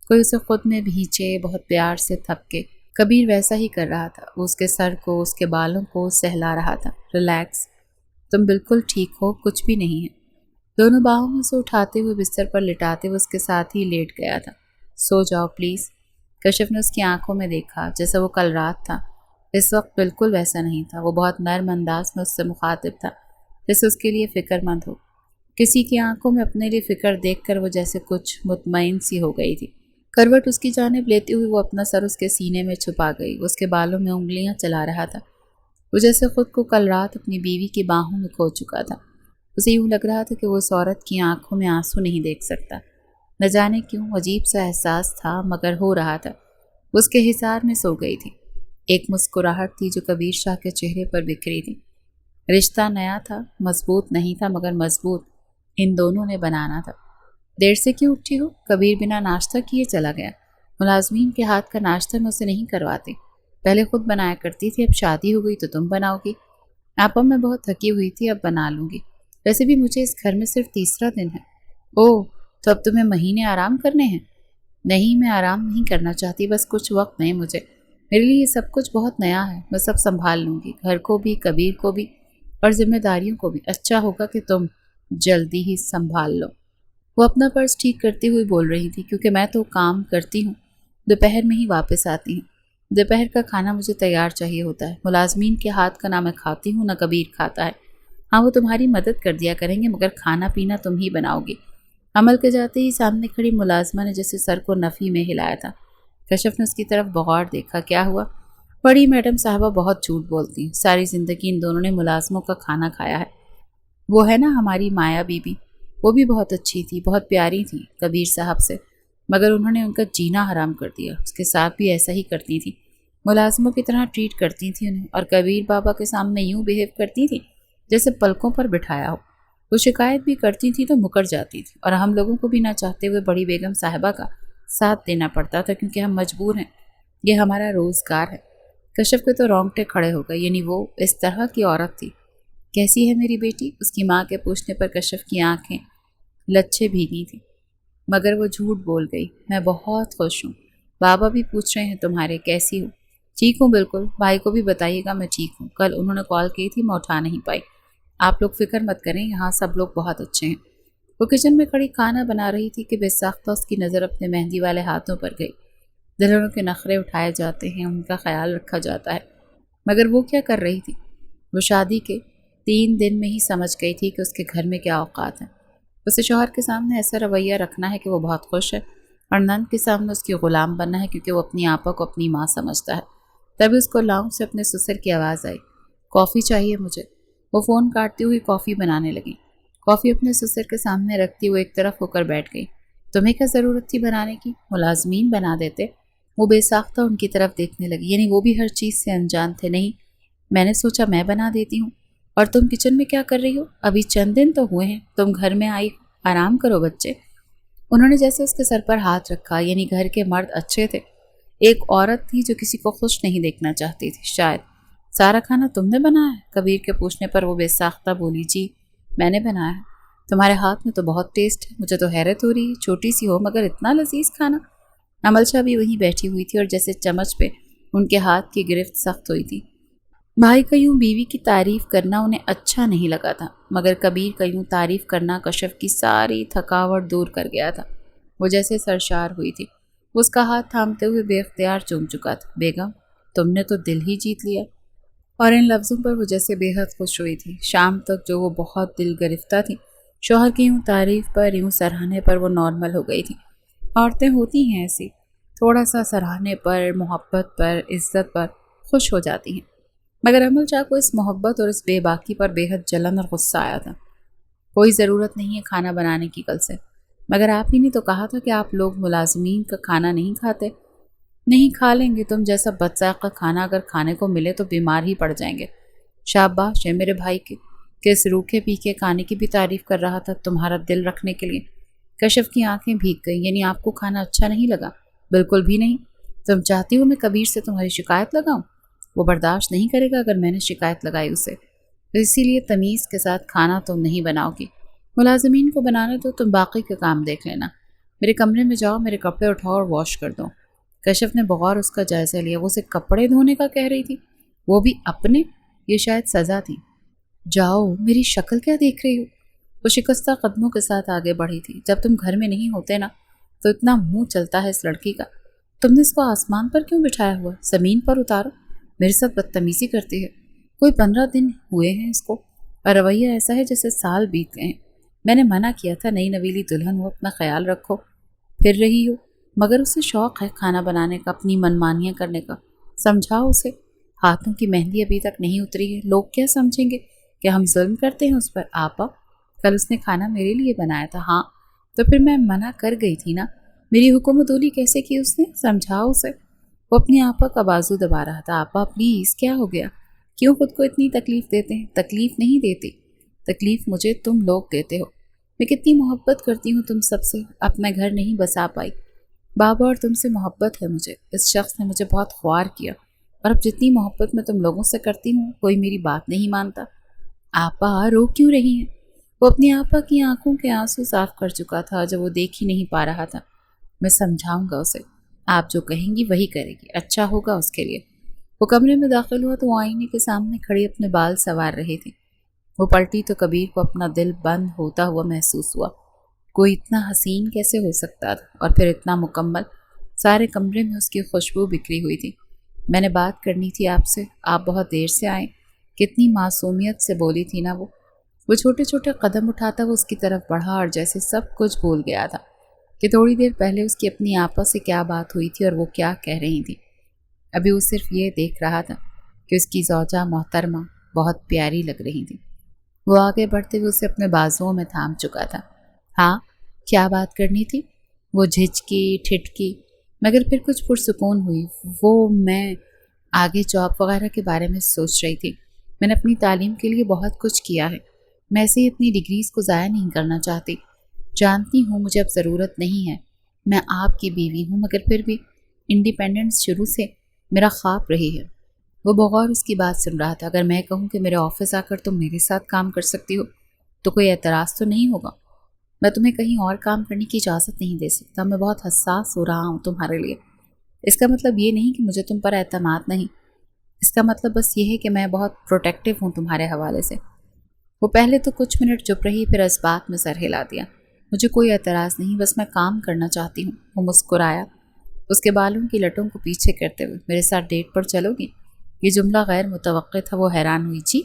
S1: کوئی اسے خود میں بھینچے، بہت پیار سے تھپکے۔ کبیر ویسا ہی کر رہا تھا۔ وہ اس کے سر کو، اس کے بالوں کو سہلا رہا تھا۔ ریلیکس، تم بالکل ٹھیک ہو، کچھ بھی نہیں ہے۔ دونوں باہوں میں سے اٹھاتے ہوئے بستر پر لٹاتے ہوئے اس کے ساتھ ہی لیٹ گیا تھا۔ سو جاؤ پلیز۔ کشف نے اس کی آنکھوں میں دیکھا، جیسا وہ کل رات تھا۔ اس وقت بالکل ویسا نہیں تھا۔ وہ بہت نرم انداز میں اس سے مخاطب تھا، جیسے اس کے لیے فکر مند ہو۔ کسی کی آنکھوں میں اپنے لیے فکر دیکھ کر وہ جیسے کچھ مطمئن سی ہو گئی تھی۔ کروٹ اس کی جانب لیتے ہوئے وہ اپنا سر اس کے سینے میں چھپا گئی۔ وہ اس کے بالوں میں انگلیاں چلا رہا تھا۔ وہ جیسے خود کو کل رات اپنی بیوی کی باہوں میں کھو چکا تھا۔ اسے یوں لگ رہا تھا کہ وہ اس عورت کی آنکھوں میں آنسو نہیں دیکھ سکتا۔ نہ جانے کیوں عجیب سا احساس تھا، مگر ہو رہا تھا۔ وہ اس کے حصار میں سو گئی تھی۔ ایک مسکراہٹ تھی جو کبیر شاہ کے چہرے پر بکھری تھی۔ رشتہ نیا تھا، مضبوط نہیں تھا، مگر مضبوط ان دونوں نے بنانا تھا۔ دیر سے کیوں اٹھی ہو؟ کبیر بنا ناشتہ کیے چلا گیا۔ ملازمین کے ہاتھ کا ناشتہ میں اسے نہیں کرواتے، پہلے خود بنایا کرتی تھی، اب شادی ہو گئی تو تم بناؤ گی۔ آپا میں بہت تھکی ہوئی تھی، اب بنا لوں گی۔ ویسے بھی مجھے اس گھر میں صرف تیسرا دن ہے۔ اوہ، تو اب تمہیں مہینے آرام کرنے ہیں؟ نہیں، میں آرام نہیں کرنا چاہتی، بس کچھ وقت نہیں مجھے۔ میرے لیے یہ سب کچھ بہت نیا ہے، میں سب سنبھال لوں گی، گھر کو بھی، کبیر کو بھی، اور ذمہ داریوں کو بھی۔ اچھا ہوگا کہ تم جلدی ہی سنبھال لو۔ وہ اپنا پرس ٹھیک کرتی ہوئی بول رہی تھی، کیونکہ میں تو کام کرتی ہوں، دوپہر میں ہی واپس آتی ہوں۔ دوپہر کا کھانا مجھے تیار چاہیے ہوتا ہے۔ ملازمین کے ہاتھ کا نہ میں کھاتی ہوں نہ کبیر کھاتا ہے۔ ہاں، وہ تمہاری مدد کر دیا کریں گے، مگر کھانا پینا تم ہی بناؤ گی۔ عمل کے جاتے ہی سامنے کھڑی ملازمہ نے جیسے سر کو نفی میں ہلایا تھا۔ کشف نے اس کی طرف بغور دیکھا۔ کیا ہوا؟ بڑی میڈم صاحبہ بہت جھوٹ بولتی ہیں، ساری زندگی ان دونوں نے ملازموں کا کھانا کھایا ہے۔ وہ ہے نا ہماری مایا بی بی، وہ بھی بہت اچھی تھی، بہت پیاری تھی کبیر صاحب سے، مگر انہوں نے ان کا جینا حرام کر دیا۔ اس کے ساتھ بھی ایسا ہی کرتی تھی، ملازموں کی طرح ٹریٹ کرتی تھی انہیں، اور کبیر بابا کے سامنے یوں بیہیو کرتی تھی جیسے پلکوں پر بٹھایا ہو۔ وہ شکایت بھی کرتی تھی تو مکر جاتی تھی، اور ہم لوگوں کو بھی نہ چاہتے ہوئے بڑی بیگم صاحبہ کا ساتھ دینا پڑتا تھا، کیونکہ ہم مجبور ہیں، یہ ہمارا روزگار ہے۔ کشف کے تو رونگٹے کھڑے ہو گئے، یعنی وہ اس طرح کی عورت تھی۔ کیسی ہے میری بیٹی؟ اس کی ماں کے پوچھنے پر کشف کی آنکھیں لچھے بھیگی تھیں، مگر وہ جھوٹ بول گئی۔ میں بہت خوش ہوں، بابا بھی پوچھ رہے ہیں تمہارے کیسی ہو؟ ٹھیک ہوں بالکل، بھائی کو بھی بتائیے گا میں ٹھیک ہوں، کل انہوں نے کال کی تھی، میں اٹھا نہیں پائی۔ آپ لوگ فکر مت کریں، یہاں سب لوگ بہت اچھے ہیں۔ وہ کچن میں کھڑی کھانا بنا رہی تھی کہ بے ساختہ اس کی نظر اپنے مہندی والے ہاتھوں پر گئی۔ دلہنوں کے نخرے اٹھائے جاتے ہیں، ان کا خیال رکھا جاتا ہے، مگر وہ کیا کر رہی تھی؟ وہ شادی کے 3 دن میں ہی سمجھ گئی تھی کہ اس کے گھر میں کیا اوقات ہیں۔ اسے شوہر کے سامنے ایسا رویہ رکھنا ہے کہ وہ بہت خوش ہے، اور نند کے سامنے اس کی غلام بننا ہے کیونکہ وہ اپنی آپا کو اپنی ماں سمجھتا ہے۔ تبھی اس کو لاؤنج سے اپنے سسر کی آواز آئی، کافی چاہیے مجھے۔ وہ فون کاٹتی ہوئی کافی بنانے لگی۔ کافی اپنے سسر کے سامنے رکھتی وہ ایک طرف ہو کر بیٹھ گئی۔ تمہیں کیا ضرورت تھی بنانے کی؟ ملازمین بنا دیتے۔ وہ بے ساختہ ان کی طرف دیکھنے لگی، یعنی وہ بھی ہر چیز سے انجان تھے۔ نہیں، میں نے سوچا میں بنا دیتی ہوں۔ اور تم کچن میں کیا کر رہی ہو؟ ابھی چند دن تو ہوئے ہیں تم گھر میں آئی، آرام کرو بچے۔ انہوں نے جیسے اس کے سر پر ہاتھ رکھا، یعنی گھر کے مرد اچھے تھے، ایک عورت تھی جو کسی کو خوش نہیں دیکھنا چاہتی تھی شاید۔ سارا کھانا تم نے بنایا ہے؟ کبیر کے پوچھنے پر وہ بے ساختہ بولی، جی میں نے بنایا ہے۔ تمہارے ہاتھ میں تو بہت ٹیسٹ ہے، مجھے تو حیرت ہو رہی ہے، چھوٹی سی ہو مگر اتنا لذیذ کھانا۔ عمل شاہ بھی وہیں بیٹھی ہوئی تھی اور جیسے چمچ پہ ان کے ہاتھ کی گرفت سخت ہوئی تھی۔ بھائی کا یوں بیوی کی تعریف کرنا انہیں اچھا نہیں لگا تھا، مگر کبیر کا یوں تعریف کرنا کشف کی ساری تھکاوٹ دور کر گیا تھا۔ وہ جیسے سرشار ہوئی تھی، وہ اس کا ہاتھ تھامتے ہوئے بے اختیار چوم چکا تھا۔ بیگم تم نے تو دل ہی جیت لیا۔ اور ان لفظوں پر وہ جیسے بے حد خوش ہوئی تھی۔ شام تک جو وہ بہت دل گرفتہ تھی، شوہر کی یوں تعریف پر، یوں سراہنے پر وہ نارمل ہو گئی تھی۔ عورتیں ہوتی ہیں ایسی، تھوڑا سا سراہنے پر، محبت پر، عزت پر خوش ہو جاتی ہیں۔ مگر عمل شاہ کو اس محبت اور اس بے باکی پر بے حد جلن اور غصہ آیا تھا۔ کوئی ضرورت نہیں ہے کھانا بنانے کی کل سے، مگر آپ ہی نے تو کہا تھا کہ آپ لوگ ملازمین کا کھانا نہیں کھاتے۔ نہیں کھا لیں گے، تم جیسا بدذائقہ کھانا اگر کھانے کو ملے تو بیمار ہی پڑ جائیں گے۔ شاباش ہے میرے بھائی کی کہ اس روکھے پیکے کھانے کی بھی تعریف کر رہا تھا تمہارا دل رکھنے کے لیے۔ کشف کی آنکھیں بھیگ گئیں، یعنی آپ کو کھانا اچھا نہیں لگا؟ بالکل بھی نہیں۔ تم چاہتی ہو میں کبیر سے تمہاری شکایت لگاؤں؟ وہ برداشت نہیں کرے گا اگر میں نے شکایت لگائی اسے، تو اسی لیے تمیز کے ساتھ کھانا تم نہیں بناؤ گی۔ ملازمین کو بنانے تو تم باقی کا کام دیکھ لینا۔ میرے کمرے میں جاؤ، میرے کپڑے اٹھاؤ اور واش کر دو۔ کشف نے بغور اس کا جائزہ لیا۔ وہ اسے کپڑے دھونے کا کہہ رہی تھی، وہ بھی اپنے؟ یہ شاید سزا تھی۔ جاؤ، میری شکل کیا دیکھ رہی ہو؟ وہ شکستہ قدموں کے ساتھ آگے بڑھی تھی۔ جب تم گھر میں نہیں ہوتے نا تو اتنا منہ چلتا ہے اس لڑکی کا۔ تم نے اس کو آسمان پر کیوں بٹھایا ہوا؟ زمین پر اتارو۔ میرے ساتھ بدتمیزی کرتی ہے۔ کوئی 15 دن ہوئے ہیں اس کو اور رویہ ایسا ہے جیسے سال بیت گئے ہیں۔ میں نے منع کیا تھا، نئی نویلی دلہن ہو، اپنا خیال رکھو۔ پھر رہی ہو، مگر اسے شوق ہے کھانا بنانے کا، اپنی منمانیاں کرنے کا۔ سمجھاؤ اسے، ہاتھوں کی مہندی ابھی تک نہیں اتری ہے، لوگ کیا سمجھیں گے کہ ہم ظلم کرتے ہیں اس پر۔ آپا کل اس نے کھانا میرے لیے بنایا تھا۔ ہاں تو پھر میں منع کر گئی تھی نا، میری حکم و دولی کیسے کی اس نے؟ سمجھاؤ اسے۔ وہ اپنی آپا کا بازو دبا رہا تھا۔ آپا پلیز، کیا ہو گیا؟ کیوں خود کو اتنی تکلیف دیتے ہیں؟ تکلیف نہیں دیتی، تکلیف مجھے تم لوگ دیتے ہو۔ میں کتنی محبت کرتی ہوں تم سب سے، اب میں گھر نہیں بسا پائی۔ بابا اور تم سے محبت ہے مجھے، اس شخص نے مجھے بہت خوار کیا، اور اب جتنی محبت میں تم لوگوں سے کرتی ہوں کوئی میری بات نہیں مانتا۔ آپا رو کیوں رہی ہیں؟ وہ اپنی آپا کی آنکھوں کے آنسو صاف کر چکا تھا جو وہ دیکھ ہی نہیں پا رہا تھا۔ میں سمجھاؤں گا اسے، آپ جو کہیں گی وہی کرے گی، اچھا ہوگا اس کے لیے۔ وہ کمرے میں داخل ہوا تو وہ آئینے کے سامنے کھڑی اپنے بال سنوار رہی تھی۔ وہ پلٹی تو کبیر کو اپنا دل بند ہوتا ہوا محسوس ہوا۔ کوئی اتنا حسین کیسے ہو سکتا تھا، اور پھر اتنا مکمل؟ سارے کمرے میں اس کی خوشبو بکھری ہوئی تھی۔ میں نے بات کرنی تھی آپ سے، آپ بہت دیر سے آئیں۔ کتنی معصومیت سے بولی تھی نا وہ چھوٹے چھوٹے قدم اٹھاتا وہ اس کی طرف بڑھا اور جیسے سب کچھ بھول گیا تھا کہ تھوڑی دیر پہلے اس کی اپنی آپا سے کیا بات ہوئی تھی اور وہ کیا کہہ رہی تھی۔ ابھی وہ صرف یہ دیکھ رہا تھا کہ اس کی زوجہ محترمہ بہت پیاری لگ رہی تھی۔ وہ آگے بڑھتے ہوئے اسے اپنے بازوؤں میں تھام چکا تھا۔ ہاں کیا بات کرنی تھی؟ وہ جھجکی ٹھٹکی، مگر پھر کچھ پرسکون ہوئی۔ وہ میں آگے جاب وغیرہ کے بارے میں سوچ رہی تھی۔ میں نے اپنی تعلیم کے لیے بہت کچھ کیا ہے، میں ایسے ہی اپنی ڈگریز کو ضائع نہیں کرنا چاہتی۔ جانتی ہوں مجھے اب ضرورت نہیں ہے، میں آپ کی بیوی ہوں، مگر پھر بھی انڈیپینڈنس شروع سے میرا خواب رہی ہے۔ وہ بغور اس کی بات سن رہا تھا۔ اگر میں کہوں کہ میرے آفس آ کر تم میرے ساتھ کام کر سکتی ہو تو کوئی اعتراض تو نہیں ہوگا؟ میں تمہیں کہیں اور کام کرنے کی اجازت نہیں دے سکتا، میں بہت حساس ہو رہا ہوں تمہارے لیے۔ اس کا مطلب یہ نہیں کہ مجھے تم پر اعتماد نہیں، اس کا مطلب بس یہ ہے کہ میں بہت پروٹیکٹیو ہوں تمہارے حوالے سے۔ وہ پہلے تو کچھ منٹ چپ رہی، پھر اس بات میں سر ہلا دیا۔ مجھے کوئی اعتراض نہیں، بس میں کام کرنا چاہتی ہوں۔ وہ مسکرایا اس کے بالوں کی لٹوں کو پیچھے کرتے ہوئے۔ میرے ساتھ ڈیٹ پر چلو گی؟ یہ جملہ غیر متوقع تھا، وہ حیران ہوئی۔ جی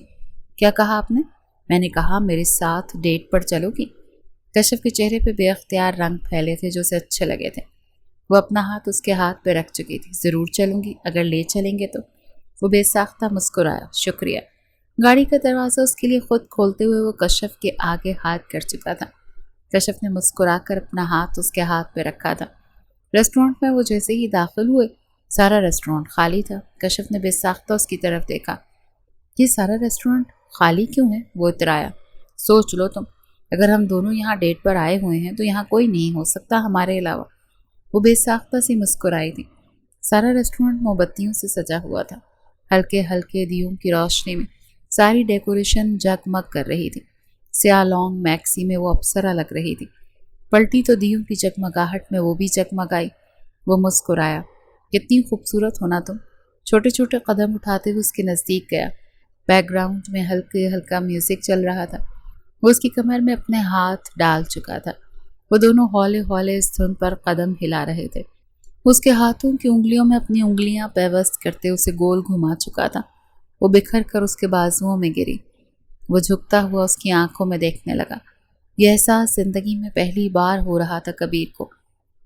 S1: کیا کہا آپ نے؟ میں نے کہا میرے ساتھ ڈیٹ پر چلو گی؟ کشف کے چہرے پہ بے اختیار رنگ پھیلے تھے جو اسے اچھے لگے تھے۔ وہ اپنا ہاتھ اس کے ہاتھ پہ رکھ چکی تھی۔ ضرور چلوں گی اگر لے چلیں گے تو۔ وہ بے ساختہ مسکرایا۔ شکریہ۔ گاڑی کا دروازہ اس کے لیے خود کھولتے ہوئے وہ کشف کے آگے ہاتھ کر چکا تھا۔ کشف نے مسکرا کر اپنا ہاتھ اس کے ہاتھ پہ رکھا تھا۔ ریسٹورنٹ میں وہ جیسے ہی داخل ہوئے سارا ریسٹورنٹ خالی تھا۔ کشف نے بے ساختہ اس کی طرف دیکھا۔ یہ سارا ریسٹورنٹ خالی کیوں ہے؟ وہ اترایا۔ سوچ لو تم، اگر ہم دونوں یہاں ڈیٹ پر آئے ہوئے ہیں تو یہاں کوئی نہیں ہو سکتا ہمارے علاوہ۔ وہ بے ساختہ سی مسکرائی تھی۔ سارا ریسٹورنٹ موم بتیوں سے سجا ہوا تھا۔ ہلکے ہلکے دیوں کی روشنی میں ساری ڈیکوریشن جگمگ کر رہی تھی۔ سیاہ لانگ میکسی میں وہ اپسرا لگ رہی تھی۔ پلٹی تو دیوں کی جگمگاہٹ میں وہ بھی جگمگائی۔ وہ مسکرایا۔ کتنی خوبصورت ہونا تم۔ چھوٹے چھوٹے قدم اٹھاتے ہوئے اس کے نزدیک گیا۔ بیک گراؤنڈ میں ہلکا میوزک چل رہا تھا۔ وہ اس کی کمر میں اپنے ہاتھ ڈال چکا تھا۔ وہ دونوں ہولے ہولے اس دھن پر قدم ہلا رہے تھے۔ اس کے ہاتھوں کی انگلیوں میں اپنی انگلیاں پیوست کرتے اسے گول گھما چکا تھا۔ وہ بکھر کر اس کے بازوؤں میں گری۔ وہ جھکتا ہوا اس کی آنکھوں میں دیکھنے لگا۔ یہ احساس زندگی میں پہلی بار ہو رہا تھا کبیر کو۔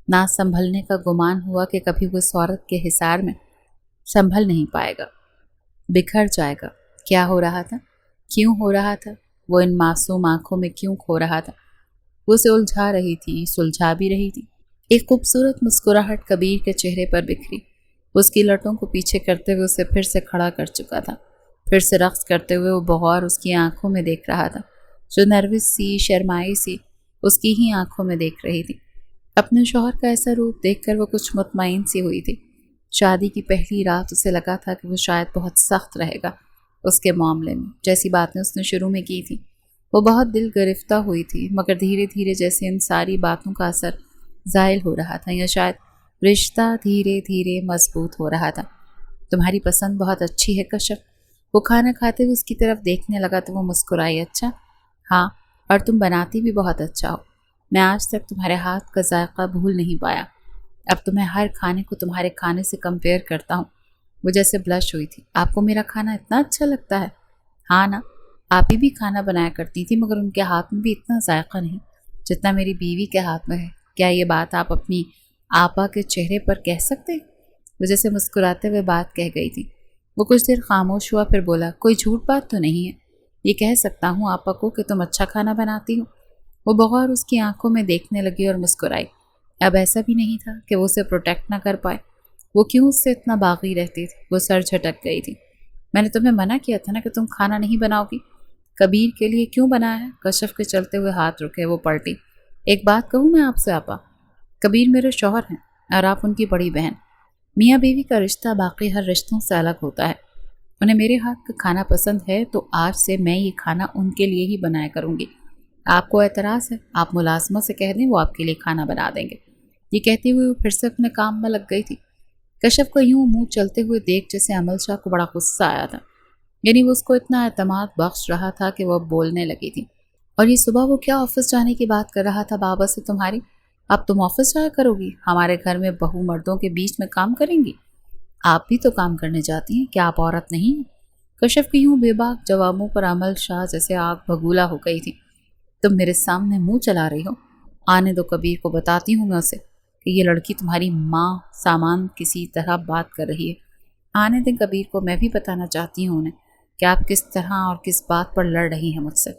S1: نہ سنبھلنے کا گمان ہوا کہ کبھی وہ اس عورت کے حصار میں سنبھل نہیں پائے گا، بکھر جائے گا۔ کیا ہو رہا تھا؟ کیوں ہو رہا تھا؟ وہ ان معصوم آنکھوں میں کیوں کھو رہا تھا؟ وہ اسے الجھا رہی تھی، سلجھا بھی رہی تھی۔ ایک خوبصورت مسکراہٹ کبیر کے چہرے پر بکھری۔ اس کی لٹوں کو پیچھے کرتے ہوئے اسے پھر سے کھڑا کر چکا تھا۔ پھر سے رقص کرتے ہوئے وہ بغور اس کی آنکھوں میں دیکھ رہا تھا، جو نروس سی شرمائی سی اس کی ہی آنکھوں میں دیکھ رہی تھی۔ اپنے شوہر کا ایسا روپ دیکھ کر وہ کچھ مطمئن سی ہوئی تھی۔ شادی کی پہلی رات اسے لگا تھا کہ وہ شاید بہت سخت رہے گا اس کے معاملے میں، جیسی باتیں اس نے شروع میں کی تھی۔ وہ بہت دل گرفتہ ہوئی تھی، مگر دھیرے دھیرے جیسے ان ساری باتوں کا اثر زائل ہو رہا تھا، یا شاید رشتہ دھیرے دھیرے مضبوط ہو رہا تھا۔ تمہاری پسند بہت اچھی ہے کشف۔ وہ کھانا کھاتے ہوئے اس کی طرف دیکھنے لگا تو وہ مسکرائی۔ اچھا؟ ہاں، اور تم بناتی بھی بہت اچھا ہو۔ میں آج تک تمہارے ہاتھ کا ذائقہ بھول نہیں پایا۔ اب تو میں ہر کھانے کو تمہارے کھانے سے کمپیئر کرتا ہوں۔ وہ جیسے بلش ہوئی تھی۔ آپ کو میرا کھانا اتنا اچھا لگتا ہے؟ ہاں نا، آپ ہی بھی کھانا بنایا کرتی تھی، مگر ان کے ہاتھ میں بھی اتنا ذائقہ نہیں جتنا میری بیوی کے ہاتھ میں ہے۔ کیا یہ بات آپ اپنی آپا کے چہرے پر کہہ سکتے؟ وہ جیسے مسکراتے ہوئے بات کہہ گئی تھی۔ وہ کچھ دیر خاموش ہوا، پھر بولا، کوئی جھوٹ بات تو نہیں ہے؟ یہ کہہ سکتا ہوں آپا کو کہ تم اچھا کھانا بناتی ہو؟ وہ بغور اس کی آنکھوں میں دیکھنے لگی اور مسکرائی۔ اب ایسا بھی نہیں تھا کہ وہ اسے پروٹیکٹ نہ کر پائے۔ وہ کیوں اس سے اتنا باغی رہتی تھی؟ وہ سر جھٹک گئی تھی۔ میں نے تمہیں منع کیا تھا نا کہ تم کھانا نہیں بناؤ گی۔ کبیر کے لیے کیوں بنایا ہے؟ کشف کے چلتے ہوئے ہاتھ رکے۔ وہ پلٹی۔ ایک بات کہوں میں آپ سے آپا، کبیر میرے شوہر ہیں اور آپ ان کی بڑی بہن۔ میاں بیوی کا رشتہ باقی ہر رشتوں سے الگ ہوتا ہے۔ انہیں میرے ہاتھ کا کھانا پسند ہے تو آج سے میں یہ کھانا ان کے لیے ہی بنایا کروں گی۔ آپ کو اعتراض ہے؟ آپ ملازمہ سے کہہ دیں، وہ آپ کے لیے کھانا بنا دیں گے۔ یہ کہتے ہوئے وہ پھر سے اپنے کام میں لگ گئی تھی۔ کشف کو یوں منہ چلتے ہوئے دیکھ جیسے عمل شاہ کو بڑا غصہ آیا تھا، یعنی وہ اس کو اتنا اعتماد بخش رہا تھا کہ وہ اب بولنے لگی تھی۔ اور یہ صبح وہ کیا آفس جانے کی بات کر رہا تھا بابا سے تمہاری؟ اب تم آفس جایا کرو گی، ہمارے گھر میں بہو مردوں کے بیچ میں کام کریں گی؟ آپ بھی تو کام کرنے جاتی ہیں، کیا آپ عورت نہیں ہیں؟ کشف کی یوں بے باک جوابوں پر عمل شاہ جیسے آگ بھگولا ہو گئی تھی۔ تم میرے سامنے منہ چلا رہی ہو؟ آنے دو کبیر کو، بتاتی ہوں میں اسے کہ یہ لڑکی تمہاری ماں سامان کسی طرح بات کر رہی ہے۔ آنے دیں کبیر کو، میں بھی بتانا چاہتی ہوں انہیں کہ آپ کس طرح اور کس بات پر لڑ رہی ہیں مجھ سے۔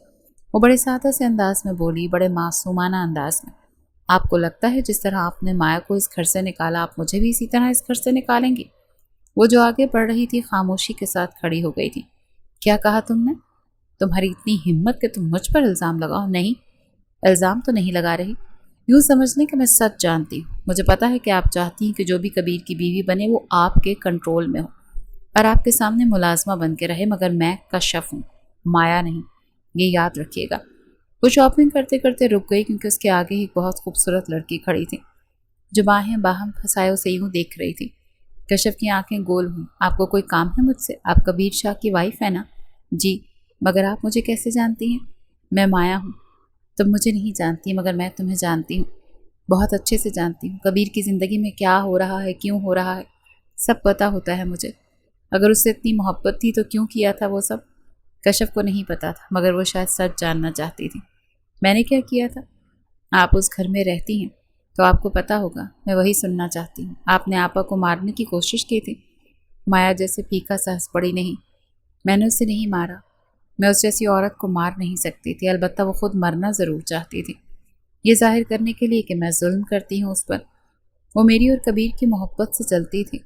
S1: وہ بڑے سادہ سے انداز میں بولی، بڑے معصومانہ انداز میں۔ آپ کو لگتا ہے جس طرح آپ نے مایا کو اس گھر سے نکالا، آپ مجھے بھی اسی طرح اس گھر سے نکالیں گی؟ وہ جو آگے بڑھ رہی تھی خاموشی کے ساتھ کھڑی ہو گئی تھی۔ کیا کہا تم نے؟ تمہاری اتنی ہمت کہ تم مجھ پر الزام لگاؤ؟ نہیں، الزام تو نہیں لگا رہی، یوں سمجھ لیں کہ میں سچ جانتی ہوں۔ مجھے پتا ہے کہ آپ چاہتی ہیں کہ جو بھی کبیر کی بیوی بنے وہ آپ کے کنٹرول میں ہو اور آپ کے سامنے ملازمہ بن کے رہے، مگر میں کشف ہوں، مایا نہیں، یہ یاد رکھیے گا۔ وہ شاپنگ کرتے کرتے رک گئی کیونکہ اس کے آگے ایک بہت خوبصورت لڑکی کھڑی تھی جو باہیں باہم پھنسائے اسے یوں دیکھ رہی تھی۔ کشف کی آنکھیں گول ہوئیں۔ آپ کو کوئی کام ہے مجھ سے؟ آپ کبیر شاہ کی وائف ہے نا؟ جی، مگر آپ مجھے کیسے جانتی ہیں؟ میں مایا ہوں۔ تم مجھے نہیں جانتی مگر میں تمہیں جانتی ہوں، بہت اچھے سے جانتی ہوں۔ کبیر کی زندگی میں کیا ہو رہا ہے، کیوں ہو رہا ہے، سب پتہ ہوتا ہے مجھے۔ اگر اس سے اتنی محبت تھی تو کیوں کیا تھا وہ سب؟ کشف کو نہیں پتا تھا، مگر وہ شاید سچ جاننا چاہتی تھی۔ میں نے کیا کیا تھا؟ آپ اس گھر میں رہتی ہیں تو آپ کو پتا ہوگا، میں وہی سننا چاہتی ہوں۔ آپ نے آپا کو مارنے کی کوشش کی تھی؟ مایا جیسے پھیکا سا ہنس پڑی۔ نہیں، میں نے اسے نہیں مارا، میں اس جیسی عورت کو مار نہیں سکتی تھی، البتہ وہ خود مرنا ضرور چاہتی تھی، یہ ظاہر کرنے کے لیے کہ میں ظلم کرتی ہوں اس پر۔ وہ میری اور کبیر کی محبت سے چلتی تھی،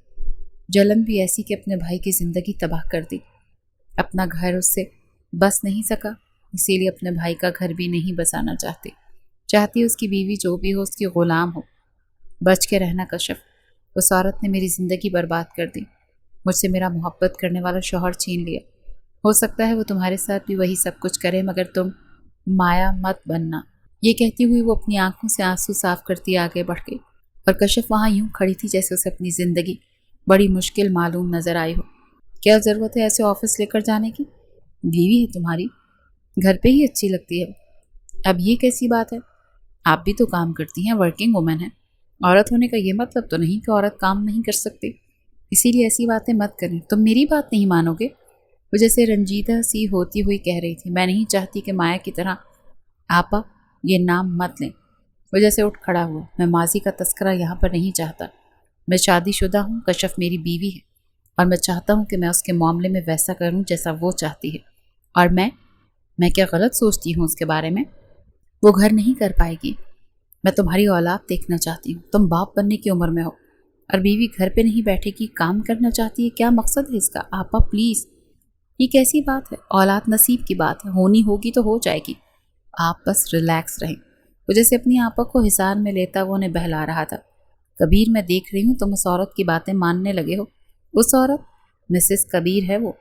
S1: جلن بھی ایسی کہ اپنے بھائی کی زندگی تباہ کر دی۔ اپنا گھر اس سے بس نہیں سکا، اسی لیے اپنے بھائی کا گھر بھی نہیں بسانا چاہتی اس کی بیوی جو بھی ہو اس کی غلام ہو۔ بچ کے رہنا کشف، اس عورت نے میری زندگی برباد کر دی، مجھ سے میرا محبت کرنے والا شوہر چھین لیا۔ ہو سکتا ہے وہ تمہارے ساتھ بھی وہی سب کچھ کرے، مگر تم مایا مت بننا۔ یہ کہتی ہوئی وہ اپنی آنکھوں سے آنسو صاف کرتی آگے بڑھ گئی، اور کشف وہاں یوں کھڑی تھی جیسے اسے اپنی زندگی بڑی مشکل معلوم نظر آئی ہو۔ کیا ضرورت ہے ایسے آفس لے کر جانے کی؟ بیوی ہے تمہاری، گھر پہ ہی اچھی لگتی ہے۔ اب یہ کیسی بات ہے؟ آپ بھی تو کام کرتی ہیں، ورکنگ وومن ہیں۔ عورت ہونے کا یہ مطلب تو نہیں کہ عورت کام نہیں کر سکتی، اسی لیے ایسی باتیں مت کریں۔ تم میری بات نہیں مانو گے؟ وہ جیسے رنجیدہ سی ہوتی ہوئی کہہ رہی تھی۔ میں نہیں چاہتی کہ مایا کی طرح آپا یہ نام مت لیں۔ وہ جیسے اٹھ کھڑا ہوا۔ میں ماضی کا تذکرہ یہاں پر نہیں چاہتا، میں شادی شدہ ہوں، کشف میری بیوی ہے، اور میں چاہتا ہوں کہ میں اس کے معاملے میں ویسا کروں جیسا وہ چاہتی ہے۔ اور میں کیا غلط سوچتی ہوں اس کے بارے میں؟ وہ گھر نہیں کر پائے گی۔ میں تمہاری اولاد دیکھنا چاہتی ہوں، تم باپ بننے کی عمر میں ہو، اور بیوی گھر پہ نہیں بیٹھے گی، کام کرنا چاہتی ہے۔ کیا مقصد ہے اس کا؟ آپا پلیز، یہ کیسی بات ہے؟ اولاد نصیب کی بات ہے، ہونی ہوگی تو ہو جائے گی، آپ بس ریلیکس رہیں۔ وہ جیسے اپنی آپا کو حصار میں لیتا وہ انہیں بہلا رہا تھا۔ کبیر، میں دیکھ رہی ہوں تم اس عورت کی باتیں ماننے لگے ہو۔ اس عورت مسز کبیر ہے، وہ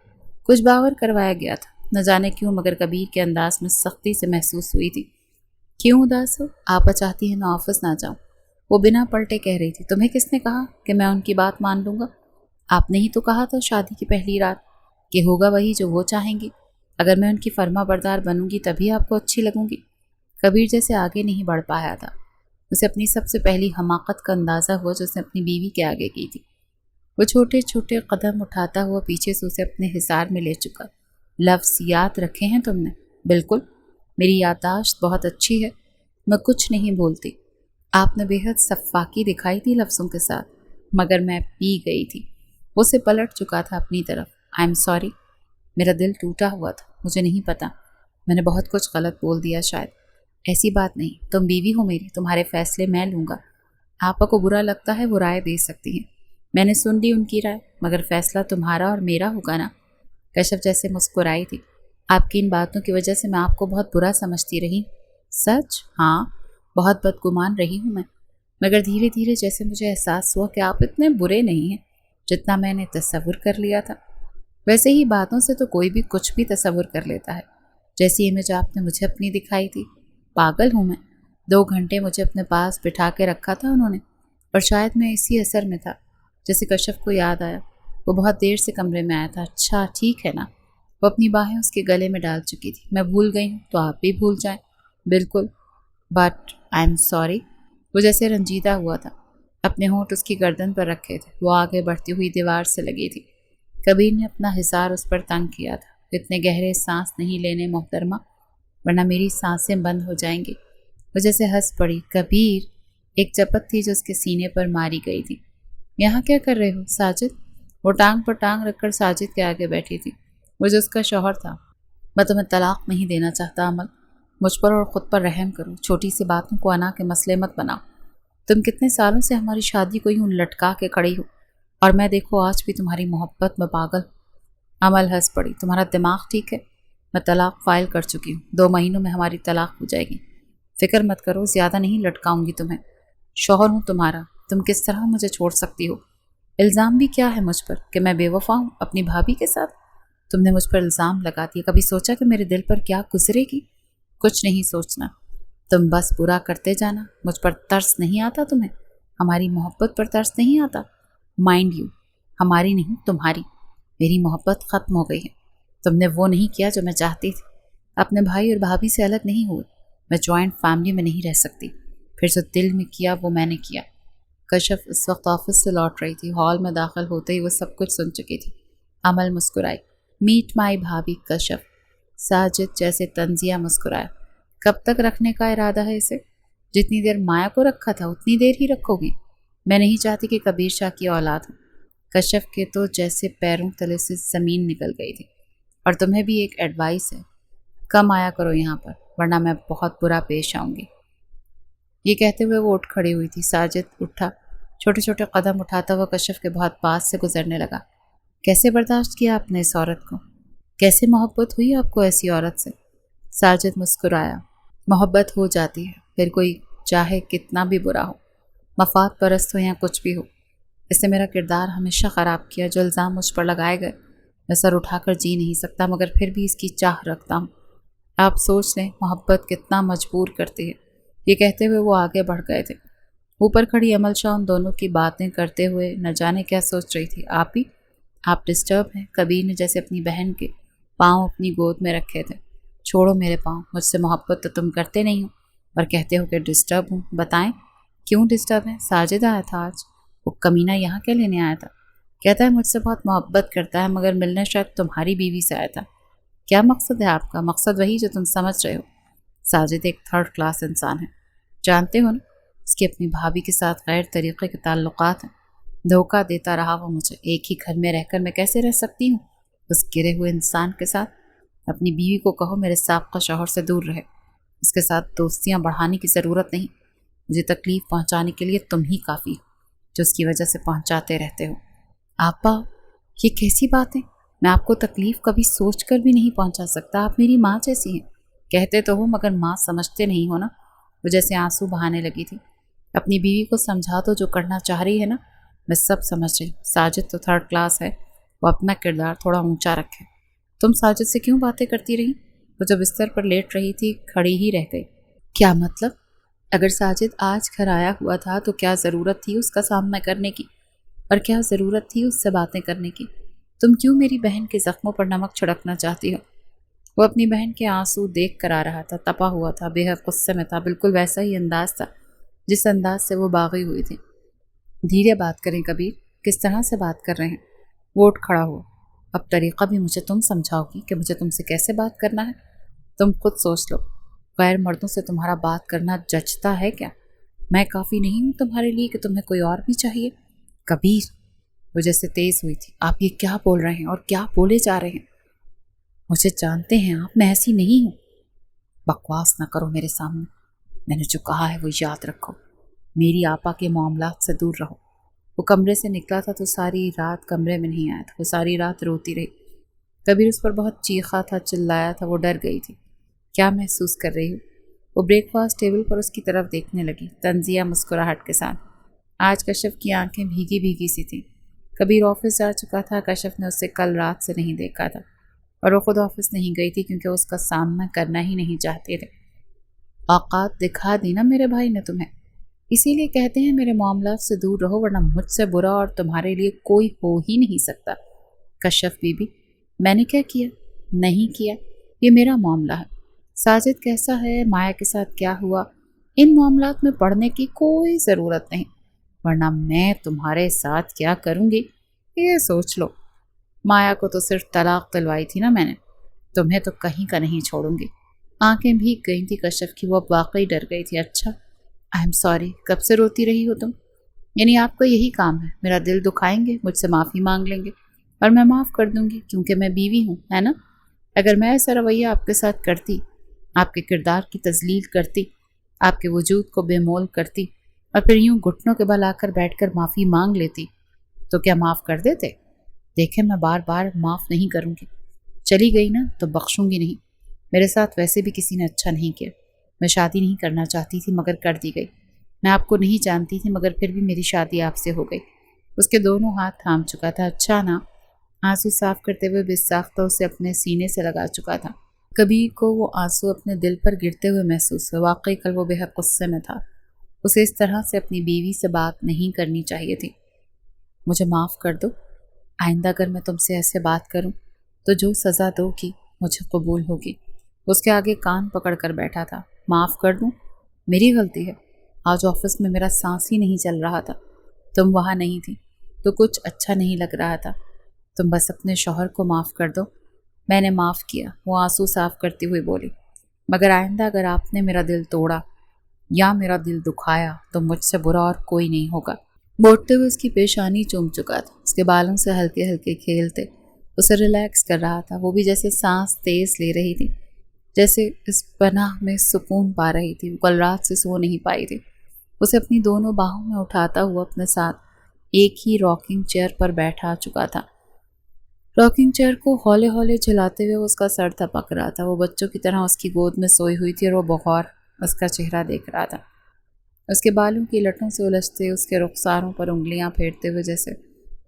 S1: کچھ باور کروایا گیا تھا، نہ جانے کیوں، مگر کبیر کے انداز میں سختی سے محسوس ہوئی تھی۔ کیوں اداس ہو؟ آپا چاہتی ہے میں آفس نہ جاؤں۔ وہ بنا پلٹے کہہ رہی تھی۔ تمہیں کس نے کہا کہ میں ان کی بات مان لوں گا؟ آپ نے ہی تو کہا تھا شادی کی پہلی رات کہ ہوگا وہی جو وہ چاہیں گی، اگر میں ان کی فرما بردار بنوں گی تبھی آپ کو اچھی لگوں گی۔ کبیر جیسے آگے نہیں بڑھ پایا تھا، اسے اپنی سب سے پہلی حماقت کا اندازہ ہوا جو اس نے اپنی بیوی کے آگے کی تھی۔ وہ چھوٹے چھوٹے قدم اٹھاتا ہوا پیچھے سے اسے اپنے حصار میں لے چکا۔ لفظ یاد رکھے ہیں تم نے؟ بالکل، میری یادداشت بہت اچھی ہے، میں کچھ نہیں بولتی۔ آپ نے بے حد سفاکی دکھائی تھی لفظوں کے ساتھ، مگر میں پی گئی تھی۔ وہ اسے پلٹ چکا تھا اپنی طرف۔ آئی ایم سوری، میرا دل ٹوٹا ہوا تھا، مجھے نہیں پتا، میں نے بہت کچھ غلط بول دیا شاید۔ ایسی بات نہیں، تم بیوی ہو میری، تمہارے فیصلے میں لوں گا۔ آپا کو برا لگتا ہے وہ رائے دے سکتی ہیں، میں نے سن لی ان کی رائے، مگر فیصلہ تمہارا اور میرا ہوگا نا۔ کشف جیسے مسکرائی تھی۔ آپ کی ان باتوں کی وجہ سے میں آپ کو بہت برا سمجھتی رہی۔ سچ؟ ہاں، بہت بدگمان رہی ہوں میں، مگر دھیرے دھیرے جیسے مجھے احساس ہوا کہ آپ اتنے برے نہیں ہیں جتنا میں نے تصور کر لیا تھا۔ ویسے ہی باتوں سے تو کوئی بھی کچھ بھی تصور کر لیتا ہے، جیسی امیج آپ نے مجھے اپنی دکھائی تھی۔ پاگل ہوں میں؟ 2 گھنٹے مجھے اپنے پاس بٹھا کے رکھا تھا انہوں نے، اور شاید میں اسی اثر میں تھا۔ جیسے کشف کو یاد آیا، وہ بہت دیر سے کمرے میں آیا تھا۔ اچھا ٹھیک ہے نا؟ وہ اپنی باہیں اس کے گلے میں ڈال چکی تھی۔ میں بھول گئی ہوں تو آپ بھی بھول جائیں۔ بالکل، بٹ آئی ایم سوری۔ وہ جیسے رنجیدہ ہوا تھا، اپنے ہونٹ اس کی گردن پر رکھے تھے۔ وہ آگے بڑھتی ہوئی دیوار سے لگی تھی۔ کبیر نے اپنا حصار اس پر تنگ کیا تھا۔ اتنے گہرے سانس نہیں لینے محترمہ، ورنہ میری سانسیں بند ہو جائیں گی۔ وہ جیسے ہنس پڑی۔ کبیر، ایک چپت تھی جو اس کے سینے پر ماری گئی تھی۔ یہاں کیا کر رہے ہو ساجد؟ وہ ٹانگ پر ٹانگ رکھ کر ساجد کے آگے بیٹھی تھی، وہ جو اس کا شوہر تھا۔ میں تمہیں طلاق نہیں دینا چاہتا عمل، مجھ پر اور خود پر رحم کرو، چھوٹی سی باتوں کو انا کے مسئلے مت بناؤ۔ تم کتنے سالوں سے ہماری شادی کو یوں لٹکا کے کھڑی ہو، اور میں دیکھو آج بھی تمہاری محبت میں پاگل۔ عمل ہنس پڑی۔ تمہارا دماغ ٹھیک ہے؟ میں طلاق فائل کر چکی ہوں، 2 مہینوں میں ہماری طلاق ہو جائے گی۔ فکر مت کرو، زیادہ نہیں لٹکاؤں گی تمہیں، شوہر ہوں تمہارا، تم کس طرح مجھے چھوڑ سکتی ہو؟ الزام بھی کیا ہے مجھ پر کہ میں بے وفا ہوں اپنی بھابھی کے ساتھ؟ تم نے مجھ پر الزام لگا دیا، کبھی سوچا کہ میرے دل پر کیا گزرے گی؟ کچھ نہیں سوچنا، تم بس برا کرتے جانا۔ مجھ پر ترس نہیں آتا تمہیں؟ ہماری محبت پر ترس نہیں آتا؟ مائنڈ یو، ہماری نہیں تمہاری، میری محبت ختم ہو گئی ہے۔ تم نے وہ نہیں کیا جو میں چاہتی تھی، اپنے بھائی اور بھابھی سے الگ نہیں ہوئے، میں جوائنٹ فیملی میں نہیں رہ سکتی، پھر جو دل میں کیا وہ میں نے کیا۔ کشف اس وقت آفس سے لوٹ رہی تھی۔ ہال میں داخل ہوتے ہی وہ سب کچھ سن چکی تھی۔ عمل مسکرائی۔ میٹ مائی بھابھی کشف۔ ساجد جیسے تنزیہ مسکرایا۔ کب تک رکھنے کا ارادہ ہے اسے؟ جتنی دیر مایا کو رکھا تھا اتنی دیر ہی رکھو گی؟ میں نہیں چاہتی کہ کبیر شاہ کی اولاد ہو۔ کشف کے تو جیسے پیروں تلے سے زمین نکل گئی تھی۔ اور تمہیں بھی ایک ایڈوائس ہے، کم آیا کرو یہاں پر ورنہ میں بہت برا پیش آؤں گی۔ یہ کہتے ہوئے وہ اٹھ کھڑی ہوئی تھی۔ ساجد اٹھا، چھوٹے چھوٹے قدم اٹھاتا ہوا کشف کے بہت پاس سے گزرنے لگا۔ کیسے برداشت کیا آپ نے اس عورت کو؟ کیسے محبت ہوئی آپ کو ایسی عورت سے؟ ساجد مسکرایا۔ محبت ہو جاتی ہے، پھر کوئی چاہے کتنا بھی برا ہو، مفاد پرست ہو یا کچھ بھی ہو۔ اس نے میرا کردار ہمیشہ خراب کیا۔ جو الزام مجھ پر لگائے گئے، میں سر اٹھا کر جی نہیں سکتا، مگر پھر بھی اس کی چاہ رکھتا ہوں۔ آپ سوچ لیں محبت کتنا مجبور کرتی ہے۔ یہ کہتے ہوئے وہ آگے بڑھ گئے تھے۔ اوپر کھڑی عمل شاہ ان دونوں کی باتیں کرتے ہوئے نہ جانے کیا سوچ رہی تھی۔ آپ ڈسٹرب ہیں؟ کبیر نے جیسے اپنی بہن کے پاؤں اپنی گود میں رکھے تھے۔ چھوڑو میرے پاؤں، مجھ سے محبت تو تم کرتے نہیں ہو اور کہتے ہو کہ ڈسٹرب ہوں۔ بتائیں کیوں ڈسٹرب ہیں؟ ساجد آیا تھا آج، وہ کمینہ یہاں کیا لینے آیا تھا؟ کہتا ہے مجھ سے بہت محبت کرتا ہے، مگر ملنے شاید تمہاری بیوی سے آیا تھا۔ کیا مقصد ہے آپ کا؟ مقصد وہی جو تم سمجھ رہے ہو۔ ساجد ایک تھرڈ کلاس انسان ہے، جانتے ہو نا، اس کی اپنی بھابھی کے ساتھ غیر طریقے کے تعلقات ہیں۔ دھوکہ دیتا رہا وہ مجھے۔ ایک ہی گھر میں رہ کر میں کیسے رہ سکتی ہوں اس گرے ہوئے انسان کے ساتھ؟ اپنی بیوی کو کہو میرے سابقہ شوہر سے دور رہے، اس کے ساتھ دوستیاں بڑھانے کی ضرورت نہیں۔ مجھے تکلیف پہنچانے کے لیے تم ہی کافی ہو، جو اس کی وجہ سے پہنچاتے رہتے ہو۔ آپا، یہ کیسی بات ہے؟ میں آپ کو تکلیف کبھی سوچ کر بھی نہیں پہنچا سکتا۔ آپ میری ماں جیسی ہیں۔ کہتے تو ہو مگر ماں سمجھتے نہیں ہو نا۔ وہ جیسے آنسو بہانے لگی تھی۔ اپنی بیوی کو سمجھا تو جو کرنا چاہ رہی ہے نا، میں سب سمجھ رہی۔ ساجد تو تھرڈ کلاس ہے، وہ اپنا کردار تھوڑا اونچا رکھے۔ تم ساجد سے کیوں باتیں کرتی رہی؟ وہ جب بستر پر لیٹ رہی تھی کھڑی ہی رہ گئی۔ کیا مطلب؟ اگر ساجد آج گھر آیا ہوا تھا تو کیا ضرورت تھی اس کا سامنا کرنے کی، اور کیا ضرورت تھی اس سے باتیں کرنے کی؟ تم کیوں میری بہن کے زخموں پر نمک چھڑکنا چاہتی ہو؟ وہ اپنی بہن کے آنسو دیکھ کر آ رہا تھا، تپا ہوا تھا، بے حد غصے میں تھا، بالکل ویسا ہی انداز تھا جس انداز سے وہ باغی ہوئی تھی۔ دھیرے بات کریں کبیر، کس طرح سے بات کر رہے ہیں؟ وہ اٹھ کھڑا ہوا۔ اب طریقہ بھی مجھے تم سمجھاؤ گی کہ مجھے تم سے کیسے بات کرنا ہے؟ تم خود سوچ لو، غیر مردوں سے تمہارا بات کرنا جچتا ہے کیا؟ میں کافی نہیں ہوں تمہارے لیے کہ تمہیں کوئی اور بھی چاہیے؟ کبیر، وہ جیسے تیز ہوئی تھی، آپ یہ کیا بول رہے ہیں اور کیا بولے جا رہے ہیں؟ مجھے جانتے ہیں آپ، میں ایسی نہیں ہوں۔ بکواس نہ کرو میرے سامنے، میں نے جو کہا ہے وہ یاد رکھو۔ میری آپا کے معاملات سے دور رہو۔ وہ کمرے سے نکلا تھا تو ساری رات کمرے میں نہیں آیا تھا۔ وہ ساری رات روتی رہی۔ کبیر اس پر بہت چیخا تھا، چلایا تھا، وہ ڈر گئی تھی۔ کیا محسوس کر رہی ہو؟ وہ بریک فاسٹ ٹیبل پر اس کی طرف دیکھنے لگی، طنزیہ مسکراہٹ کے ساتھ۔ آج کشف کی آنکھیں بھیگی بھیگی سی تھیں۔ کبیر آفس جا چکا تھا، کشف نے اسے کل رات سے نہیں دیکھا تھا، اور وہ خود آفس نہیں گئی تھی کیونکہ اس کا سامنا کرنا ہی نہیں چاہتے تھے۔ اوقات دکھا دی نا میرے بھائی نے تمہیں، اسی لیے کہتے ہیں میرے معاملات سے دور رہو ورنہ مجھ سے برا اور تمہارے لیے کوئی ہو ہی نہیں سکتا۔ کشف بی بی، میں نے کیا کیا؟ نہیں کیا، یہ میرا معاملہ ہے۔ ساجد کیسا ہے، مایا کے ساتھ کیا ہوا، ان معاملات میں پڑھنے کی کوئی ضرورت نہیں، ورنہ میں تمہارے ساتھ کیا کروں گی یہ سوچ لو۔ مایا کو تو صرف طلاق دلوائی تھی نا میں نے، تمہیں تو کہیں کا نہیں چھوڑوں گی۔ آنکھیں بھیگ گئی تھی کشف کی، وہ اب واقعی ڈر گئی تھی۔ اچھا، آئی ایم سوری، کب سے روتی رہی ہو تم؟ یعنی آپ کا یہی کام ہے، میرا دل دکھائیں گے، مجھ سے معافی مانگ لیں گے اور میں معاف کر دوں گی کیونکہ میں بیوی ہوں، ہے نا؟ اگر میں ایسا رویہ آپ کے ساتھ کرتی، آپ کے کردار کی تذلیل کرتی، آپ کے وجود کو بے مول کرتی اور پھر یوں گھٹنوں کے بل آ کر بیٹھ کر معافی مانگ لیتی تو کیا معاف کر دیتے؟ دیکھیں میں بار بار معاف نہیں کروں گی، چلی گئی نا تو بخشوں گی نہیں۔ میرے ساتھ ویسے بھی کسی نے اچھا نہیں کیا، میں شادی نہیں کرنا چاہتی تھی مگر کر دی گئی۔ میں آپ کو نہیں جانتی تھی مگر پھر بھی میری شادی آپ سے ہو گئی۔ اس کے دونوں ہاتھ تھام چکا تھا۔ اچھا نا، آنسو صاف کرتے ہوئے بے ساختہ اسے اپنے سینے سے لگا چکا تھا۔ کبیر کو وہ آنسو اپنے دل پر گرتے ہوئے محسوس ہوئے۔ واقعی کل وہ بے حد غصے میں تھا، اسے اس طرح سے اپنی بیوی سے بات نہیں کرنی چاہیے تھی۔ مجھے معاف کر دو، آئندہ اگر میں تم سے ایسے بات کروں تو جو سزا دو گی مجھے قبول ہوگی۔ اس کے آگے کان پکڑ کر بیٹھا تھا۔ معاف کر دوں؟ میری غلطی ہے، آج آفس میں میرا سانس ہی نہیں چل رہا تھا، تم وہاں نہیں تھی تو کچھ اچھا نہیں لگ رہا تھا، تم بس اپنے شوہر کو معاف کر دو۔ میں نے معاف کیا، وہ آنسو صاف کرتی ہوئی بولی، مگر آئندہ اگر آپ نے میرا دل توڑا یا میرا دل دکھایا تو مجھ سے برا اور کوئی نہیں ہوگا۔ بولتے ہوئے اس کی پیشانی چوم چکا تھا، اس کے بالوں سے ہلکے ہلکے کھیلتے اسے ریلیکس کر رہا تھا، وہ بھی جیسے سانس تیز لے رہی تھی، جیسے اس پناہ میں سکون پا رہی تھی۔ وہ کل رات سے سو نہیں پائی تھی۔ اسے اپنی دونوں باہوں میں اٹھاتا ہوا اپنے ساتھ ایک ہی راکنگ چیئر پر بیٹھا چکا تھا۔ راکنگ چیئر کو ہولے ہولے چلاتے ہوئے اس کا سر تھپک رہا تھا۔ وہ بچوں کی طرح اس کی گود میں سوئی ہوئی تھی اور وہ بغور اس کا چہرہ دیکھ رہا تھا، اس کے بالوں کی لٹوں سے الجھتے، اس کے رخساروں پر انگلیاں پھیرتے ہوئے جیسے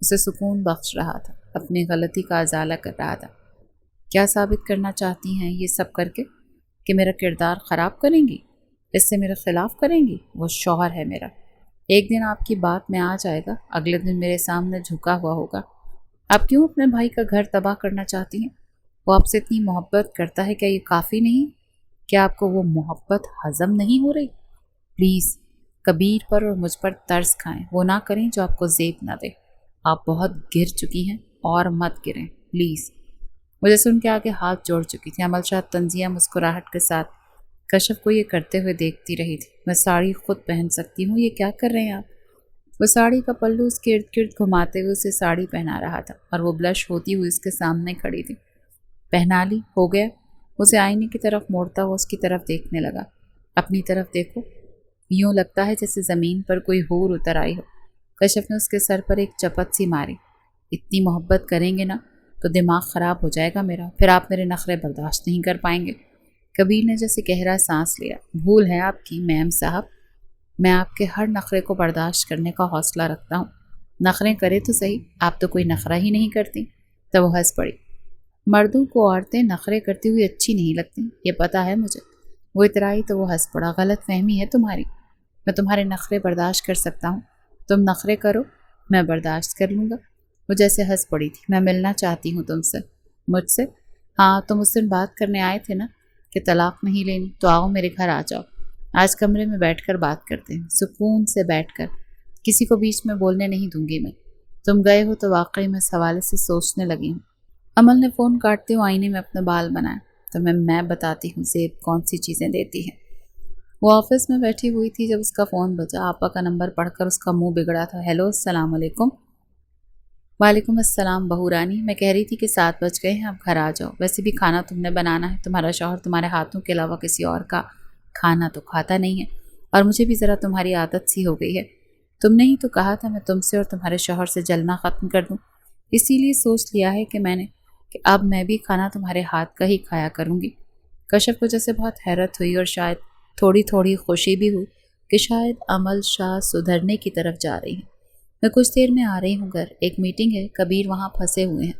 S1: اسے سکون بخش رہا تھا، اپنی غلطی کا ازالہ کر رہا تھا۔ کیا ثابت کرنا چاہتی ہیں یہ سب کر کے؟ کہ میرا کردار خراب کریں گی، اس سے میرے خلاف کریں گی؟ وہ شوہر ہے میرا، ایک دن آپ کی بات میں آ جائے گا، اگلے دن میرے سامنے جھکا ہوا ہوگا۔ آپ کیوں اپنے بھائی کا گھر تباہ کرنا چاہتی ہیں؟ وہ آپ سے اتنی محبت کرتا ہے، کیا یہ کافی نہیں؟ کیا آپ کو وہ محبت ہضم نہیں ہو رہی؟ پلیز کبیر پر اور مجھ پر ترس کھائیں، وہ نہ کریں جو آپ کو زیب نہ دے۔ آپ بہت گر چکی ہیں اور مت گریں پلیز۔ مجھے سن کے آگے ہاتھ جوڑ چکی تھی۔ عمل شاہ تنزیہ مسکراہٹ کے ساتھ کشف کو یہ کرتے ہوئے دیکھتی رہی تھی۔ میں ساڑی خود پہن سکتی ہوں، یہ کیا کر رہے ہیں آپ؟ وہ ساڑی کا پلو اس کے ارد گرد گھماتے ہوئے اسے ساڑی پہنا رہا تھا اور وہ بلش ہوتی ہوئی اس کے سامنے کھڑی تھی۔ پہنا لی، ہو گیا؟ اسے آئینے کی طرف موڑتا ہوا اس کی طرف دیکھنے لگا۔ اپنی طرف دیکھو، یوں لگتا ہے جیسے زمین پر کوئی حور اتر آئی ہو۔ کشف نے اس کے سر پر ایک چپت سی ماری۔ اتنی محبت کریں گے نا تو دماغ خراب ہو جائے گا میرا، پھر آپ میرے نخرے برداشت نہیں کر پائیں گے۔ کبیر نے جیسے گہرا سانس لیا۔ بھول ہے آپ کی میم صاحب، میں آپ کے ہر نخرے کو برداشت کرنے کا حوصلہ رکھتا ہوں۔ نخرے کرے تو صحیح، آپ تو کوئی نخرہ ہی نہیں کرتی۔ تب وہ ہنس پڑی۔ مردوں کو عورتیں نخرے کرتی ہوئی اچھی نہیں لگتی، یہ پتہ ہے مجھے۔ وہ اترائی تو وہ ہنس پڑا۔ غلط فہمی ہے تمہاری، میں تمہارے نخرے برداشت کر سکتا ہوں، تم نخرے کرو میں برداشت کر لوں گا۔ وہ جیسے ہنس پڑی تھی۔ میں ملنا چاہتی ہوں تم سے۔ مجھ سے؟ ہاں، تم اس دن بات کرنے آئے تھے نا کہ طلاق نہیں لینی، تو آؤ میرے گھر آ جاؤ، آج کمرے میں بیٹھ کر بات کرتے ہیں، سکون سے بیٹھ کر، کسی کو بیچ میں بولنے نہیں دوں گی میں۔ تم گئے ہو تو واقعی میں اس حوالے سے سوچنے لگی ہوں۔ عمل نے فون کاٹتے ہوئے آئینے میں اپنے بال بنائے۔ تو میں بتاتی ہوں زیب کون سی چیزیں دیتی ہے۔ وہ آفس میں بیٹھی ہوئی تھی جب اس کا فون بجا۔ آپا کا نمبر پڑھ کر اس کا منہ بگڑا تھا۔ ہیلو، السلام علیکم۔ وعلیکم السلام بہو رانی، میں کہہ رہی تھی کہ 7 بج گئے ہیں، اب گھر آ جاؤ۔ ویسے بھی کھانا تم نے بنانا ہے، تمہارا شوہر تمہارے ہاتھوں کے علاوہ کسی اور کا کھانا تو کھاتا نہیں ہے، اور مجھے بھی ذرا تمہاری عادت سی ہو گئی ہے۔ تم نے ہی تو کہا تھا میں تم سے اور تمہارے شوہر سے جلنا ختم کر دوں، اسی لیے سوچ لیا ہے کہ میں نے کہ اب میں بھی کھانا تمہارے ہاتھ کا ہی کھایا کروں گی۔ کشف کو جیسے بہت حیرت ہوئی اور شاید تھوڑی تھوڑی خوشی بھی ہوئی کہ شاید عمل شاہ سدھرنے کی طرف جا رہی ہیں۔ میں کچھ دیر میں آ رہی ہوں گھر، ایک میٹنگ ہے، کبیر وہاں پھنسے ہوئے ہیں،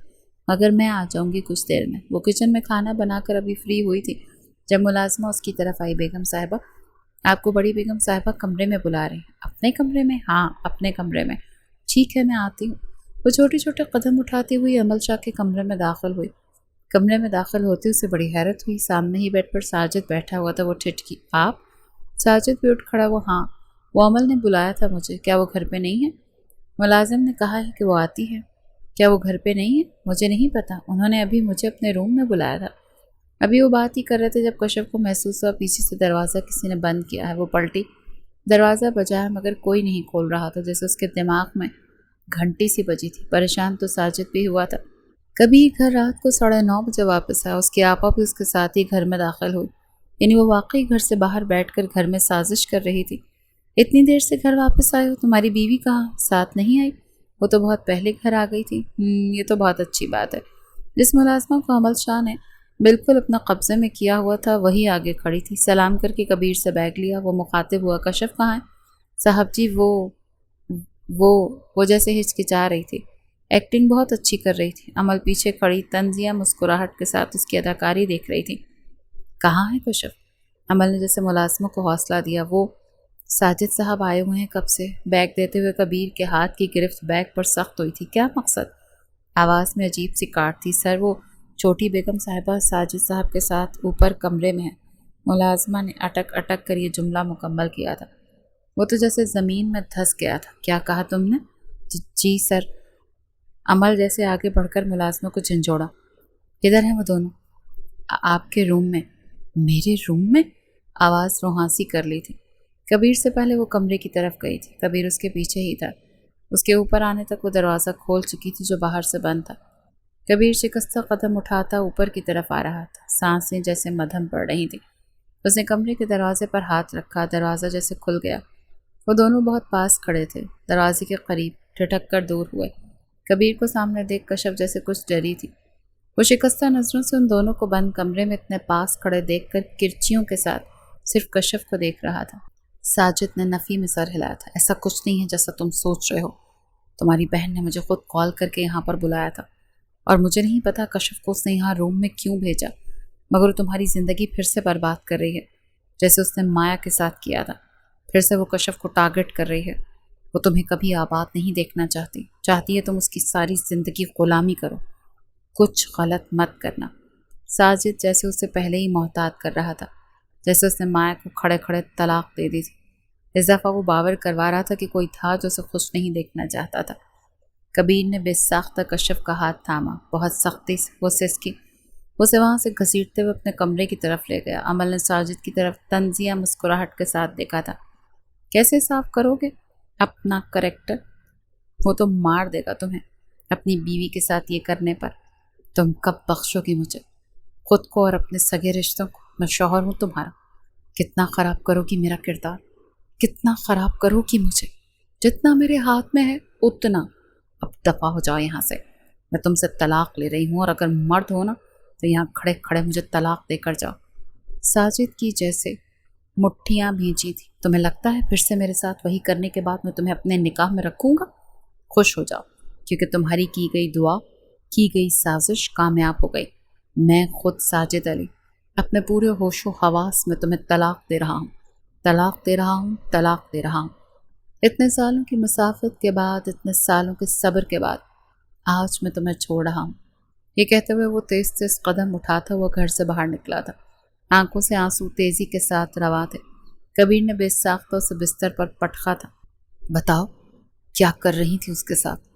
S1: مگر میں آ جاؤں گی کچھ دیر میں۔ وہ کچن میں کھانا بنا کر ابھی فری ہوئی تھی جب ملازمہ اس کی طرف آئی۔ بیگم صاحبہ، آپ کو بڑی بیگم صاحبہ کمرے میں بلا رہے ہیں۔ اپنے کمرے میں؟ ہاں، اپنے کمرے میں۔ ٹھیک ہے، میں آتی ہوں۔ وہ چھوٹے چھوٹے قدم اٹھاتی ہوئی عمل شاہ کے کمرے میں داخل ہوئی۔ کمرے میں داخل ہوتے اسے بڑی حیرت ہوئی۔ سامنے ہی بیڈ پر ساجد بیٹھا ہوا تھا۔ وہ ٹھٹکی، آپ؟ ساجد بھی اٹھ کھڑا۔ وہ ہاں، وہ عمل نے بلایا تھا مجھے، کیا وہ گھر پہ نہیں ہے؟ ملازم نے کہا ہے کہ وہ آتی ہے۔ کیا وہ گھر پہ نہیں ہے؟ مجھے نہیں پتا، انہوں نے ابھی مجھے اپنے روم میں بلایا تھا۔ ابھی وہ بات ہی کر رہے تھے جب کشف کو محسوس ہوا پیچھے سے دروازہ کسی نے بند کیا ہے۔ وہ پلٹی، دروازہ بجا ہے مگر کوئی نہیں کھول رہا تھا، جیسے اس کے دماغ میں گھنٹی سی بجی تھی۔ پریشان تو ساجد بھی ہوا تھا۔ کبھی گھر رات کو 9:30 بجے واپس آیا۔ اس کی آپا بھی اس کے ساتھ ہی گھر میں داخل ہوئی، یعنی وہ واقعی گھر سے باہر بیٹھ کر گھر میں سازش کر رہی تھی۔ اتنی دیر سے گھر واپس آئے ہو، تمہاری بیوی کہاں؟ ساتھ نہیں آئی؟ وہ تو بہت پہلے گھر آ گئی تھی۔ یہ تو بہت اچھی بات ہے۔ جس ملازمہ کو عمل شاہ نے بالکل اپنا قبضے میں کیا ہوا تھا وہی آگے کھڑی تھی۔ سلام کر کے کبیر سے بیگ لیا۔ وہ مخاطب ہوا، کشف کہاں ہے؟ صاحب جی وہ جیسے ہچکچا رہی تھی۔ ایکٹنگ بہت اچھی کر رہی تھی۔ عمل پیچھے کھڑی تنزیہ مسکراہٹ کے ساتھ اس کی اداکاری دیکھ رہی تھی۔ کہاں ہے کشف؟ عمل نے جیسے ملازموں کو حوصلہ دیا۔ وہ ساجد صاحب آئے ہوئے ہیں کب سے؟ بیگ دیتے ہوئے کبیر کے ہاتھ کی گرفت بیگ پر سخت ہوئی تھی۔ کیا مقصد؟ آواز میں عجیب سی کاٹ تھی۔ سر، وہ چھوٹی بیگم صاحبہ ساجد صاحب کے ساتھ اوپر کمرے میں ہے۔ ملازمہ نے اٹک اٹک کر یہ جملہ مکمل کیا تھا۔ وہ تو جیسے زمین میں دھس گیا تھا۔ کیا کہا تم نے؟ جی سر۔ عمل جیسے آگے بڑھ کر ملازموں کو جھنجھوڑا۔ کدھر ہیں وہ دونوں؟ آپ کے روم میں۔ میرے روم میں؟ آواز روحانسی کر لی تھی۔ کبیر سے پہلے وہ کمرے کی طرف گئی تھی۔ کبیر اس کے پیچھے ہی تھا۔ اس کے اوپر آنے تک وہ دروازہ کھول چکی تھی جو باہر سے بند تھا۔ کبیر شکستہ قدم اٹھاتا اوپر کی طرف آ رہا تھا، سانسیں جیسے مدھم پڑ رہی تھیں۔ اس نے کمرے کے دروازے پر ہاتھ رکھا، دروازہ جیسے کھل گیا۔ وہ دونوں بہت پاس کھڑے تھے، دروازے کے قریب، ٹھٹک کر دور ہوئے۔ کبیر کو سامنے دیکھ کشف جیسے کچھ ڈری تھی۔ وہ شکستہ نظروں سے ان دونوں کو بند کمرے میں اتنے پاس کھڑے دیکھ کر کرچیوں کے ساتھ صرف کشف کو دیکھ رہا تھا۔ ساجد نے نفی میں سر ہلایا تھا۔ ایسا کچھ نہیں ہے جیسا تم سوچ رہے ہو۔ تمہاری بہن نے مجھے خود کال کر کے یہاں پر بلایا تھا، اور مجھے نہیں پتا کشف کو اس نے یہاں روم میں کیوں بھیجا، مگر وہ تمہاری زندگی پھر سے برباد کر رہی ہے، جیسے اس نے مایا کے ساتھ کیا تھا۔ پھر سے وہ کشف کو ٹارگٹ کر رہی ہے۔ وہ تمہیں کبھی آباد نہیں دیکھنا چاہتی ہے تم اس کی ساری زندگی غلامی کرو۔ کچھ غلط مت کرنا۔ ساجد جیسے اسے پہلے ہی محتاط کر رہا تھا، جیسے اس نے مایا کو کھڑے کھڑے طلاق دے دی تھی۔ اس دفعہ وہ باور کروا رہا تھا کہ کوئی تھا جو اسے خوش نہیں دیکھنا چاہتا تھا۔ کبیر نے بے ساختہ کشف کا ہاتھ تھاما، بہت سختی سے وہ سسکی، اسے وہاں سے گھسیٹتے ہوئے اپنے کمرے کی طرف لے گیا۔ عمل نے ساجد کی طرف طنزیہ مسکراہٹ کے ساتھ دیکھا تھا۔ کیسے صاف کرو گے اپنا کریکٹر؟ وہ تو مار دے گا تمہیں اپنی بیوی کے ساتھ یہ کرنے پر۔ تم کب بخشو گی مجھے، خود کو اور اپنے سگے رشتوں کو؟ میں شوہر ہوں تمہارا۔ کتنا خراب کرو گی میرا کردار، کتنا خراب کرو گی مجھے؟ جتنا میرے ہاتھ میں ہے اتنا۔ اب دفع ہو جاؤ یہاں سے، میں تم سے طلاق لے رہی ہوں، اور اگر مرد ہو نا تو یہاں کھڑے کھڑے مجھے طلاق دے کر جاؤ۔ ساجد کی جیسے مٹھیاں بھیجی تھی۔ تمہیں لگتا ہے پھر سے میرے ساتھ وہی کرنے کے بعد میں تمہیں اپنے نکاح میں رکھوں گا؟ خوش ہو جاؤ، کیونکہ تمہاری کی گئی دعا، کی گئی سازش کامیاب ہو گئی۔ میں خود ساجد علی اپنے پورے ہوش و حواس میں تمہیں طلاق دے رہا ہوں، طلاق دے رہا ہوں، طلاق دے رہا ہوں۔ اتنے سالوں کی مسافت کے بعد، اتنے سالوں کے صبر کے بعد آج میں تمہیں چھوڑ رہا ہوں۔ یہ کہتے ہوئے وہ تیز تیز قدم اٹھاتا ہوا گھر سے باہر نکلا تھا۔ آنکھوں سے آنسو تیزی کے ساتھ رواں تھے۔ کبیر نے بے ساختہ سے بستر پر پٹخا تھا۔ بتاؤ کیا کر رہی تھی اس کے ساتھ؟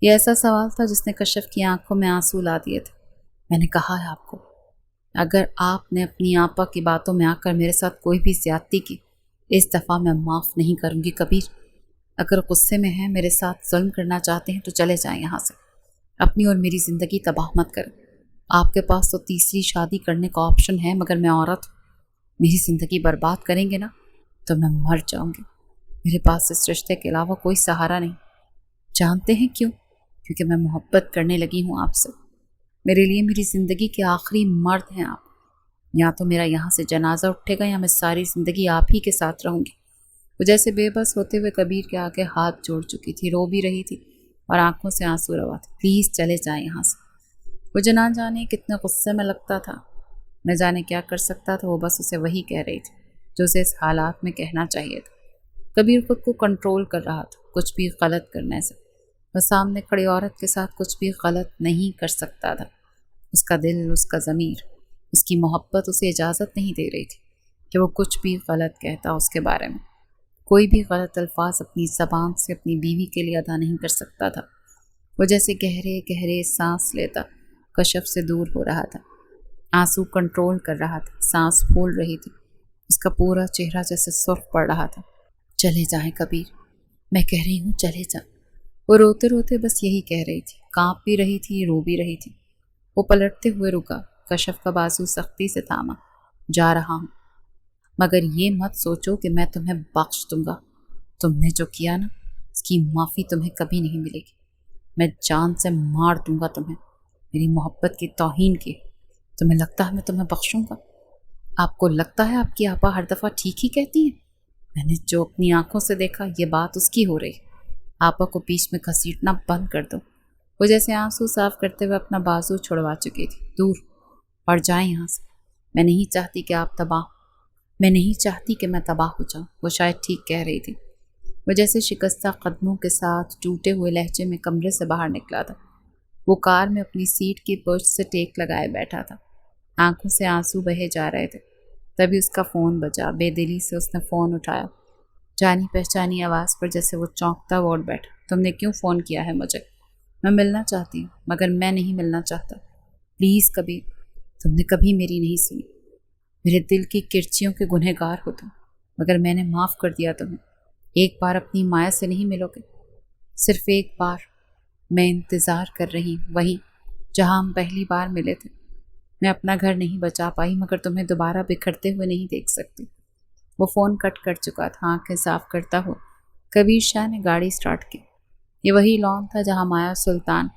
S1: یہ ایسا سوال تھا جس نے کشف کی آنکھوں میں آنسو لا دیے تھے۔ میں نے کہا ہے آپ کو، اگر آپ نے اپنی آپا کی باتوں میں آ کر میرے ساتھ کوئی بھی زیادتی کی، اس دفعہ میں معاف نہیں کروں گی کبیر۔ اگر غصے میں ہیں، میرے ساتھ ظلم کرنا چاہتے ہیں تو چلے جائیں یہاں سے، اپنی اور میری زندگی تباہ مت کریں۔ آپ کے پاس تو تیسری شادی کرنے کا آپشن ہے، مگر میں عورت ہوں، میری زندگی برباد کریں گے نا تو میں مر جاؤں گی۔ میرے پاس اس رشتے کے علاوہ کوئی سہارا نہیں۔ جانتے ہیں کیوں؟ کیونکہ میں محبت کرنے لگی ہوں آپ سے۔ میرے لیے میری زندگی کے آخری مرد ہیں آپ۔ یا تو میرا یہاں سے جنازہ اٹھے گا یا میں ساری زندگی آپ ہی کے ساتھ رہوں گی۔ وہ جیسے بے بس ہوتے ہوئے کبیر کے آگے ہاتھ جوڑ چکی تھی، رو بھی رہی تھی اور آنکھوں سے آنسو روا تھے۔ پلیز چلے جائیں یہاں سے۔ وہ نہ جانے کتنے غصے میں لگتا تھا، نہ جانے کیا کر سکتا تھا، وہ بس اسے وہی کہہ رہی تھی جو اسے اس حالات میں کہنا چاہیے تھا۔ کبیر خود کو کنٹرول کر رہا تھا کچھ بھی غلط کرنے سے۔ وہ سامنے کھڑی عورت کے ساتھ کچھ بھی غلط نہیں کر سکتا تھا۔ اس کا دل، اس کا ضمیر، اس کی محبت اسے اجازت نہیں دے رہی تھی کہ وہ کچھ بھی غلط کہتا اس کے بارے میں۔ کوئی بھی غلط الفاظ اپنی زبان سے اپنی بیوی کے لیے ادا نہیں کر سکتا تھا۔ وہ جیسے گہرے گہرے سانس لیتا کشف سے دور ہو رہا تھا، آنسو کنٹرول کر رہا تھا، سانس پھول رہی تھی، اس کا پورا چہرہ جیسے سرخ پڑ رہا تھا۔ چلے جائیں کبیر، میں کہہ رہی ہوں چلے جائیں۔ وہ روتے روتے بس یہی کہہ رہی تھی، کانپ بھی رہی تھی، رو بھی رہی تھی۔ وہ پلٹتے ہوئے رکا، کشف کا بازو سختی سے تھاما۔ جا رہا ہوں، مگر یہ مت سوچو کہ میں تمہیں بخش دوں گا۔ تم نے جو کیا نا، اس کی معافی تمہیں کبھی نہیں ملے گی۔ میں جان سے مار دوں گا تمہیں، میری محبت کی توہین کی۔ تمہیں لگتا ہے میں تمہیں بخشوں گا؟ آپ کو لگتا ہے آپ کی آپا ہر دفعہ ٹھیک ہی کہتی ہیں؟ میں نے جو اپنی آنکھوں سے دیکھا، یہ بات اس کی ہو رہی۔ آپا کو بیچ میں گھسیٹنا بند کر دو۔ وہ جیسے آنسو صاف کرتے ہوئے اپنا بازو چھڑوا چکی تھی۔ دور، اور جائیں یہاں سے۔ میں نہیں چاہتی کہ آپ تباہ، میں نہیں چاہتی کہ میں تباہ ہو جاؤں۔ وہ شاید ٹھیک کہہ رہی تھی۔ وہ جیسے شکستہ قدموں کے ساتھ ٹوٹے ہوئے لہجے میں کمرے سے باہر نکلا تھا۔ وہ کار میں اپنی سیٹ کی پشت سے ٹیک لگائے بیٹھا تھا، آنکھوں سے آنسو بہے جا رہے تھے۔ تبھی اس کا فون بجا۔ بے دلی سے اس نے فون اٹھایا، جانی پہچانی آواز پر جیسے وہ چونکتا ہوا اٹھ بیٹھا۔ تم نے کیوں فون کیا ہے مجھے؟ میں ملنا چاہتی ہوں، مگر میں نہیں ملنا چاہتا۔ پلیز کبیر، تم نے کبھی میری نہیں سنی۔ میرے دل کی کرچیوں کے گنہگار ہو تم، مگر میں نے معاف کر دیا تمہیں۔ ایک بار اپنی مایا سے نہیں ملو گے؟ صرف ایک بار؟ میں انتظار کر رہی ہوں، وہی جہاں ہم پہلی بار ملے تھے۔ میں اپنا گھر نہیں بچا پائی مگر تمہیں دوبارہ بکھرتے ہوئے نہیں دیکھ سکتی۔ وہ فون کٹ کر چکا تھا۔ آنکھیں صاف کرتا ہوا کبیر شاہ نے گاڑی سٹارٹ کی۔ یہ وہی لان تھا جہاں مایا سلطان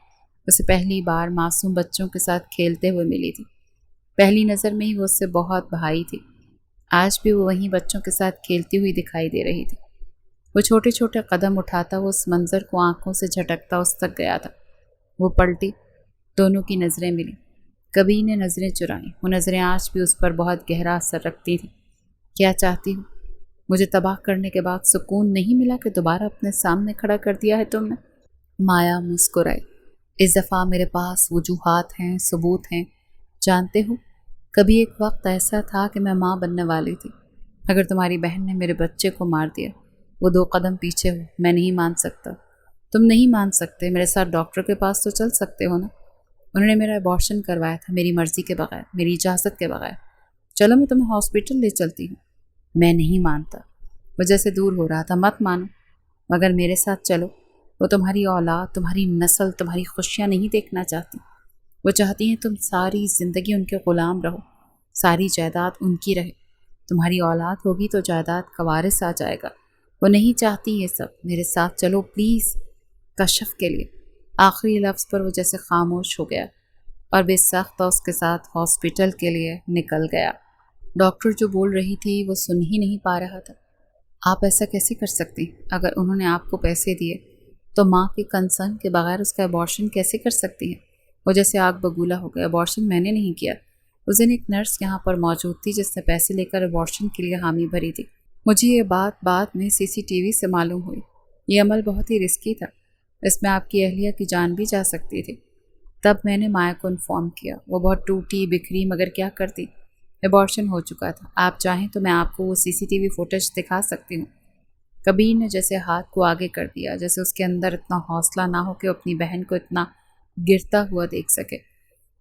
S1: اسے پہلی بار معصوم بچوں کے ساتھ کھیلتے ہوئے ملی تھی۔ پہلی نظر میں ہی وہ اس سے بہت بھائی تھی۔ آج بھی وہ وہیں بچوں کے ساتھ کھیلتی ہوئی دکھائی دے رہی تھی۔ وہ چھوٹے چھوٹے قدم اٹھاتا وہ اس منظر کو آنکھوں سے جھٹکتا اس تک گیا تھا۔ وہ پلٹی، دونوں کی نظریں ملی۔ کبیر نے نظریں چرائیں۔ وہ نظریں آج بھی اس پر بہت گہرا اثر رکھتی تھیں۔ کیا چاہتی ہو؟ مجھے تباہ کرنے کے بعد سکون نہیں ملا کہ دوبارہ اپنے سامنے کھڑا کر دیا ہے تم نے؟ مایا مسکرائی۔ اس دفعہ میرے پاس وجوہات ہیں، ثبوت ہیں۔ جانتے ہو، کبھی ایک وقت ایسا تھا کہ میں ماں بننے والی تھی، اگر تمہاری بہن نے میرے بچے کو مار دیا۔ وہ 2 قدم پیچھے ہو۔ میں نہیں مان سکتا۔ تم نہیں مان سکتے؟ میرے ساتھ ڈاکٹر کے پاس تو چل سکتے ہو نا؟ انہوں نے میرا ابارشن کروایا تھا، میری مرضی کے بغیر، میری اجازت کے بغیر۔ چلو میں تمہیں ہاسپٹل لے چلتی ہوں۔ میں نہیں مانتا۔ وجہ سے دور ہو رہا تھا۔ مت مانو، مگر میرے ساتھ چلو۔ وہ تمہاری اولاد، تمہاری نسل، تمہاری خوشیاں نہیں دیکھنا چاہتی۔ وہ چاہتی ہیں تم ساری زندگی ان کے غلام رہو، ساری جائیداد ان کی رہے۔ تمہاری اولاد ہوگی تو جائیداد کا وارث آ جائے گا۔ وہ نہیں چاہتی یہ سب۔ میرے ساتھ چلو پلیز۔ کشف کے لیے آخری لفظ پر وہ جیسے خاموش ہو گیا اور بے ساختہ اس کے ساتھ ہاسپٹل کے لیے نکل گیا۔ ڈاکٹر جو بول رہی تھی وہ سن ہی نہیں پا رہا تھا۔ آپ ایسا کیسے کر سکتی؟ اگر انہوں نے آپ کو پیسے دیے تو ماں کے کنسرن کے بغیر اس کا ابارشن کیسے کر سکتی ہیں؟ وہ جیسے آگ بگولا ہو گیا۔ ابارشن میں نے نہیں کیا۔ اس دن ایک نرس یہاں پر موجود تھی جس نے پیسے لے کر ابارشن کے لیے حامی بھری تھی۔ مجھے یہ بات بعد میں CCTV سے معلوم ہوئی۔ یہ عمل بہت ہی رسکی تھا، اس میں آپ کی اہلیہ کی جان بھی جا سکتی تھی۔ تب میں نے مایا کو انفارم کیا۔ وہ بہت ٹوٹی بکھری مگر کیا کرتی، ابارشن ہو چکا تھا۔ آپ چاہیں تو میں آپ کو وہ CCTV فوٹیج دکھا سکتی ہوں۔ کبیر نے جیسے ہاتھ کو آگے کر دیا، جیسے اس کے اندر اتنا حوصلہ نہ ہو کہ اپنی بہن کو اتنا گرتا ہوا دیکھ سکے۔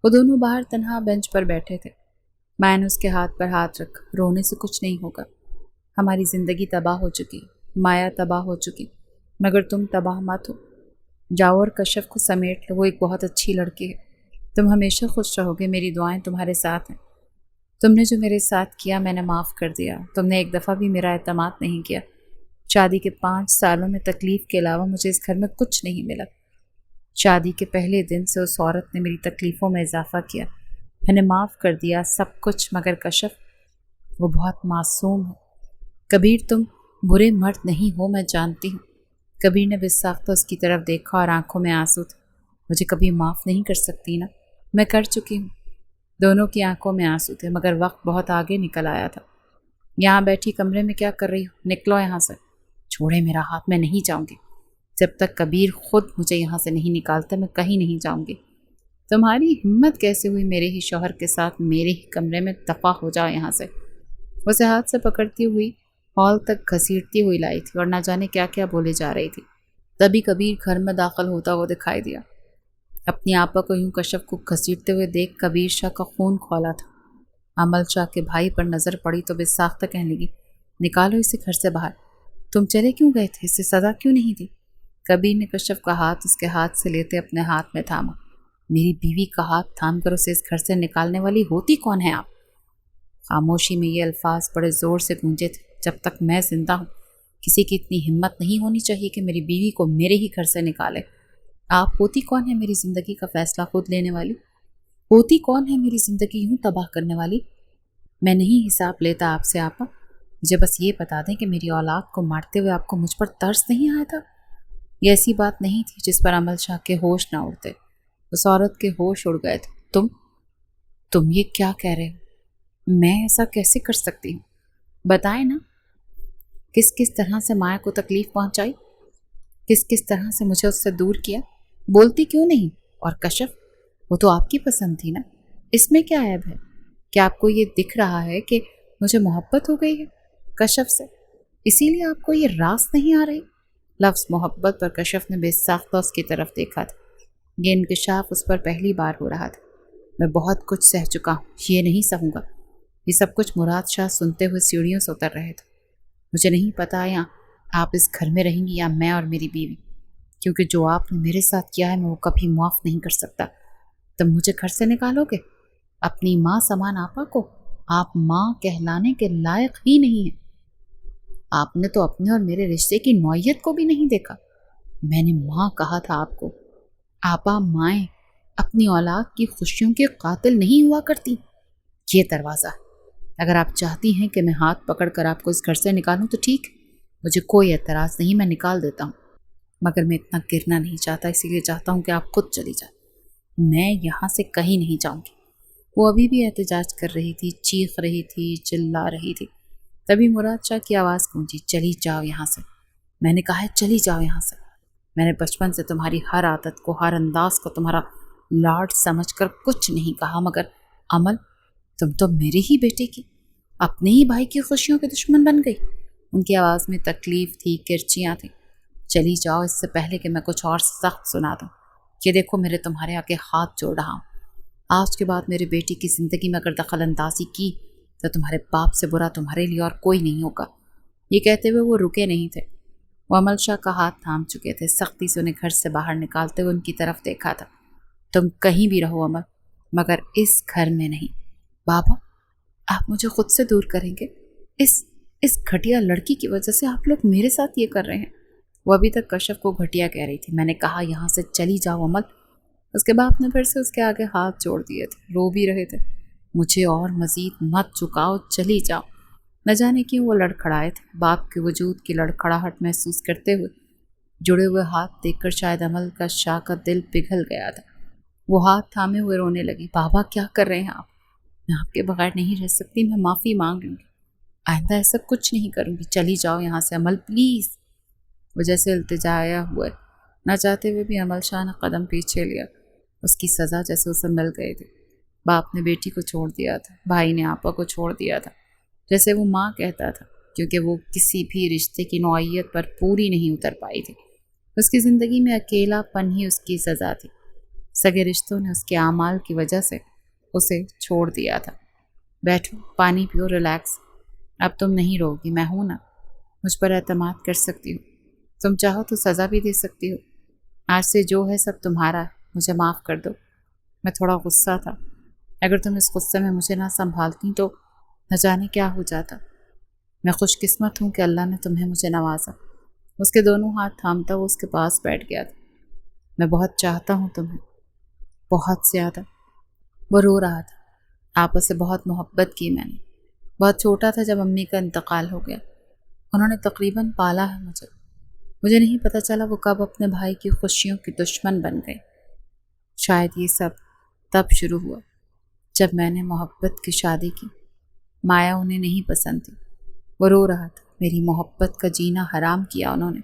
S1: وہ دونوں باہر تنہا بینچ پر بیٹھے تھے۔ میں نے اس کے ہاتھ پر ہاتھ رکھا۔ رونے سے کچھ نہیں ہوگا۔ ہماری زندگی تباہ ہو چکی، مایا تباہ ہو چکی، مگر تم تباہ مت ہو۔ جاؤ اور کشف کو سمیٹ لو۔ وہ ایک بہت اچھی لڑکی ہے۔ تم ہمیشہ خوش رہو گے۔ میری دعائیں تمہارے ساتھ ہیں۔ تم نے جو میرے ساتھ کیا میں نے معاف کر دیا۔ تم نے ایک دفعہ بھی میرا اعتماد نہیں کیا۔ شادی کے 5 سالوں میں تکلیف کے علاوہ مجھے اس گھر میں کچھ نہیں ملا۔ شادی کے پہلے دن سے اس عورت نے میری تکلیفوں میں اضافہ کیا۔ میں نے معاف کر دیا سب کچھ، مگر کشف، وہ بہت معصوم ہے۔ کبیر تم برے مرد نہیں ہو، میں جانتی ہوں۔ کبیر نے بے ساختہ اس کی طرف دیکھا اور آنکھوں میں آنسو تھے۔ مجھے کبھی معاف نہیں کر سکتی نا؟ میں کر چکی ہوں۔ دونوں کی آنکھوں میں آنسو تھے مگر وقت بہت آگے نکل آیا تھا۔ یہاں بیٹھی کمرے میں کیا کر رہی ہو؟ نکلو یہاں سے۔ چھوڑے میرا ہاتھ، میں نہیں جاؤں گی۔ جب تک کبیر خود مجھے یہاں سے نہیں نکالتا میں کہیں نہیں جاؤں گی۔ تمہاری ہمت کیسے ہوئی میرے ہی شوہر کے ساتھ میرے ہی کمرے میں؟ دفع ہو جاؤ یہاں سے۔ اسے ہاتھ سے پکڑتی ہوئی ہال تک گھسیٹتی ہوئی لائی تھی اور نہ جانے کیا کیا بولے جا رہی تھی۔ تبھی کبیر گھر میں داخل ہوتا ہوا دکھائی دیا۔ اپنی آپا کو یوں کشف کو گھسیٹتے ہوئے دیکھ کبیر شاہ کا خون کھولا تھا۔ عمل شاہ کے بھائی پر نظر پڑی تو بے ساختہ کہنے لگی، نکالو اسے گھر سے باہر۔ تم چلے کیوں گئے تھے؟ اسے سزا کیوں نہیں دی؟ کبیر نے کشف کا ہاتھ اس کے ہاتھ سے لیتے اپنے ہاتھ میں تھاما۔ میری بیوی کا ہاتھ تھام کر اسے اس گھر سے نکالنے والی ہوتی کون ہے آپ؟ خاموشی میں یہ الفاظ بڑے زور سے گونجے تھے۔ جب تک میں زندہ ہوں کسی کی اتنی ہمت نہیں ہونی چاہیے کہ میری بیوی کو میرے ہی گھر سے نکالے۔ آپ ہوتی کون ہے میری زندگی کا فیصلہ خود لینے والی؟ ہوتی کون ہے میری زندگی یوں تباہ کرنے والی؟ میں نہیں حساب لیتا آپ سے آپا، مجھے بس یہ بتا دیں کہ میری اولاد کو مارتے ہوئے آپ کو مجھ پر ترس نہیں آیا تھا؟ یہ ایسی بات نہیں تھی جس پر عمل شاہ کے ہوش نہ اڑتے۔ اس عورت کے ہوش اڑ گئے تھے۔ تم یہ کیا کہہ رہے ہو؟ میں ایسا کیسے کر سکتی ہوں؟ بتائیں نا، کس کس طرح سے مایا کو تکلیف پہنچائی، کس کس طرح سے مجھے اس سے دور کیا؟ بولتی کیوں نہیں؟ اور کشف، وہ تو آپ کی پسند تھی نا، اس میں کیا عیب ہے؟ کیا آپ کو یہ دکھ رہا ہے کہ مجھے محبت ہو گئی ہے کشف سے، اسی لیے آپ کو یہ راست نہیں آ رہی؟ لفظ محبت پر کشف نے بے ساختہ اس کی طرف دیکھا تھا۔ یہ انکشاف اس پر پہلی بار ہو رہا تھا۔ میں بہت کچھ سہ چکا ہوں، یہ نہیں سہوں گا۔ یہ سب کچھ مراد شاہ سنتے ہوئے سیڑھیوں سے اتر رہے تھے۔ مجھے نہیں پتا یا آپ اس گھر میں رہیں گی یا میں اور میری بیوی، کیونکہ جو آپ نے میرے ساتھ کیا ہے میں وہ کبھی معاف نہیں کر سکتا۔ تم مجھے گھر سے نکالو گے؟ اپنی ماں سمان آپا کو آپ ماں کہلانے کے لائق ہی نہیں ہیں۔ آپ نے تو اپنے اور میرے رشتے کی نوعیت کو بھی نہیں دیکھا۔ میں نے ماں کہا تھا آپ کو۔ آپا مائیں اپنی اولاد کی خوشیوں کے قاتل نہیں ہوا کرتی۔ یہ دروازہ، اگر آپ چاہتی ہیں کہ میں ہاتھ پکڑ کر آپ کو اس گھر سے نکالوں تو ٹھیک، مجھے کوئی اعتراض نہیں، میں نکال دیتا ہوں، مگر میں اتنا گرنا نہیں چاہتا، اسی لیے چاہتا ہوں کہ آپ خود چلی جائیں۔ میں یہاں سے کہیں نہیں جاؤں گی۔ وہ ابھی بھی احتجاج کر رہی تھی، چیخ رہی تھی، چلا رہی تھی، تبھی مراد شاہ کی آواز گونجی، چلی جاؤ یہاں سے۔ میں نے کہا ہے چلی جاؤ یہاں سے۔ میں نے بچپن سے تمہاری ہر عادت کو، ہر انداز کو تمہارا لاڈ سمجھ کر کچھ نہیں کہا، مگر عمل، تم تو میرے ہی بیٹے کی، اپنے ہی بھائی کی خوشیوں کے دشمن بن گئی۔ ان کی آواز میں تکلیف تھی، کرچیاں تھیں۔ چلی جاؤ اس سے پہلے کہ میں کچھ اور سخت سنا دوں۔ یہ دیکھو میرے تمہارے آگے ہاتھ جوڑ رہا ہوں۔ آج کے بعد میرے بیٹی کی زندگی میں اگر دخل اندازی کی تو تمہارے باپ سے برا تمہارے لیے اور کوئی نہیں ہوگا۔ یہ کہتے ہوئے وہ رکے نہیں تھے۔ وہ عمل شاہ کا ہاتھ تھام چکے تھے، سختی سے انہیں گھر سے باہر نکالتے ہوئے ان کی طرف دیکھا تھا۔ تم کہیں بھی رہو عمل، مگر اس گھر میں نہیں۔ بابا، آپ مجھے خود سے دور کریں گے؟ اس گھٹیا لڑکی کی وجہ سے آپ لوگ میرے ساتھ یہ کر رہے ہیں۔ وہ ابھی تک کشف کو گھٹیا کہہ رہی تھی۔ میں نے کہا یہاں سے چلی جاؤ عمل۔ اس کے باپ نے پھر سے اس کے آگے ہاتھ جوڑ دیے تھے، رو بھی رہے تھے۔ مجھے اور مزید مت چکاؤ، چلی جاؤ۔ نہ جانے کیوں وہ لڑکھڑائے تھے، باپ کے وجود کی لڑکھڑاہٹ محسوس کرتے ہوئے۔ جڑے ہوئے ہاتھ دیکھ کر شاید عمل کا شاہ کا دل پگھل گیا تھا۔ وہ ہاتھ تھامے ہوئے رونے لگی۔ بابا کیا کر رہے ہیں آپ؟ میں آپ کے بغیر نہیں رہ سکتی، میں معافی مانگ لوں گی، آئندہ ایسا کچھ نہیں کروں گی، چلی جاؤ یہاں سے عمل پلیز۔ وہ جیسے التجایا ہوئے، نہ چاہتے ہوئے بھی عمل شاہ نے قدم پیچھے لیا۔ اس کی سزا جیسے اسے مل گئی تھی۔ باپ نے بیٹی کو چھوڑ دیا تھا، بھائی نے آپا کو چھوڑ دیا تھا، جیسے وہ ماں کہتا تھا، کیونکہ وہ کسی بھی رشتے کی نوعیت پر پوری نہیں اتر پائی تھی۔ اس کی زندگی میں اکیلا پن ہی اس کی سزا تھی۔ سگے رشتوں نے اس کے اعمال کی وجہ سے اسے چھوڑ دیا تھا۔ بیٹھو، پانی پیو، ریلیکس۔ اب تم نہیں رو گی، میں ہوں نا، مجھ پر اعتماد کر سکتی ہو۔ تم چاہو تو سزا بھی دے سکتی ہو۔ آج سے جو ہے سب تمہارا ہے، مجھے معاف کر دو۔ میں تھوڑا غصہ تھا، اگر تم اس غصے میں مجھے نہ سنبھالتی تو نہ جانے کیا ہو جاتا۔ میں خوش قسمت ہوں کہ اللہ نے تمہیں مجھے نوازا۔ اس کے دونوں ہاتھ تھامتا وہ اس کے پاس بیٹھ گیا تھا۔ میں بہت چاہتا ہوں تمہیں، بہت زیادہ۔ وہ رو رہا تھا۔ آپس سے بہت محبت کی میں نے۔ بہت چھوٹا تھا جب امی کا انتقال ہو گیا۔ انہوں نے تقریباً پالا ہے مجھے نہیں پتہ چلا وہ کب اپنے بھائی کی خوشیوں کی دشمن بن گئے۔ شاید یہ سب تب شروع ہوا جب میں نے محبت کی شادی کی۔ مایا انہیں نہیں پسند تھی۔ وہ رو رہا تھا۔ میری محبت کا جینا حرام کیا انہوں نے،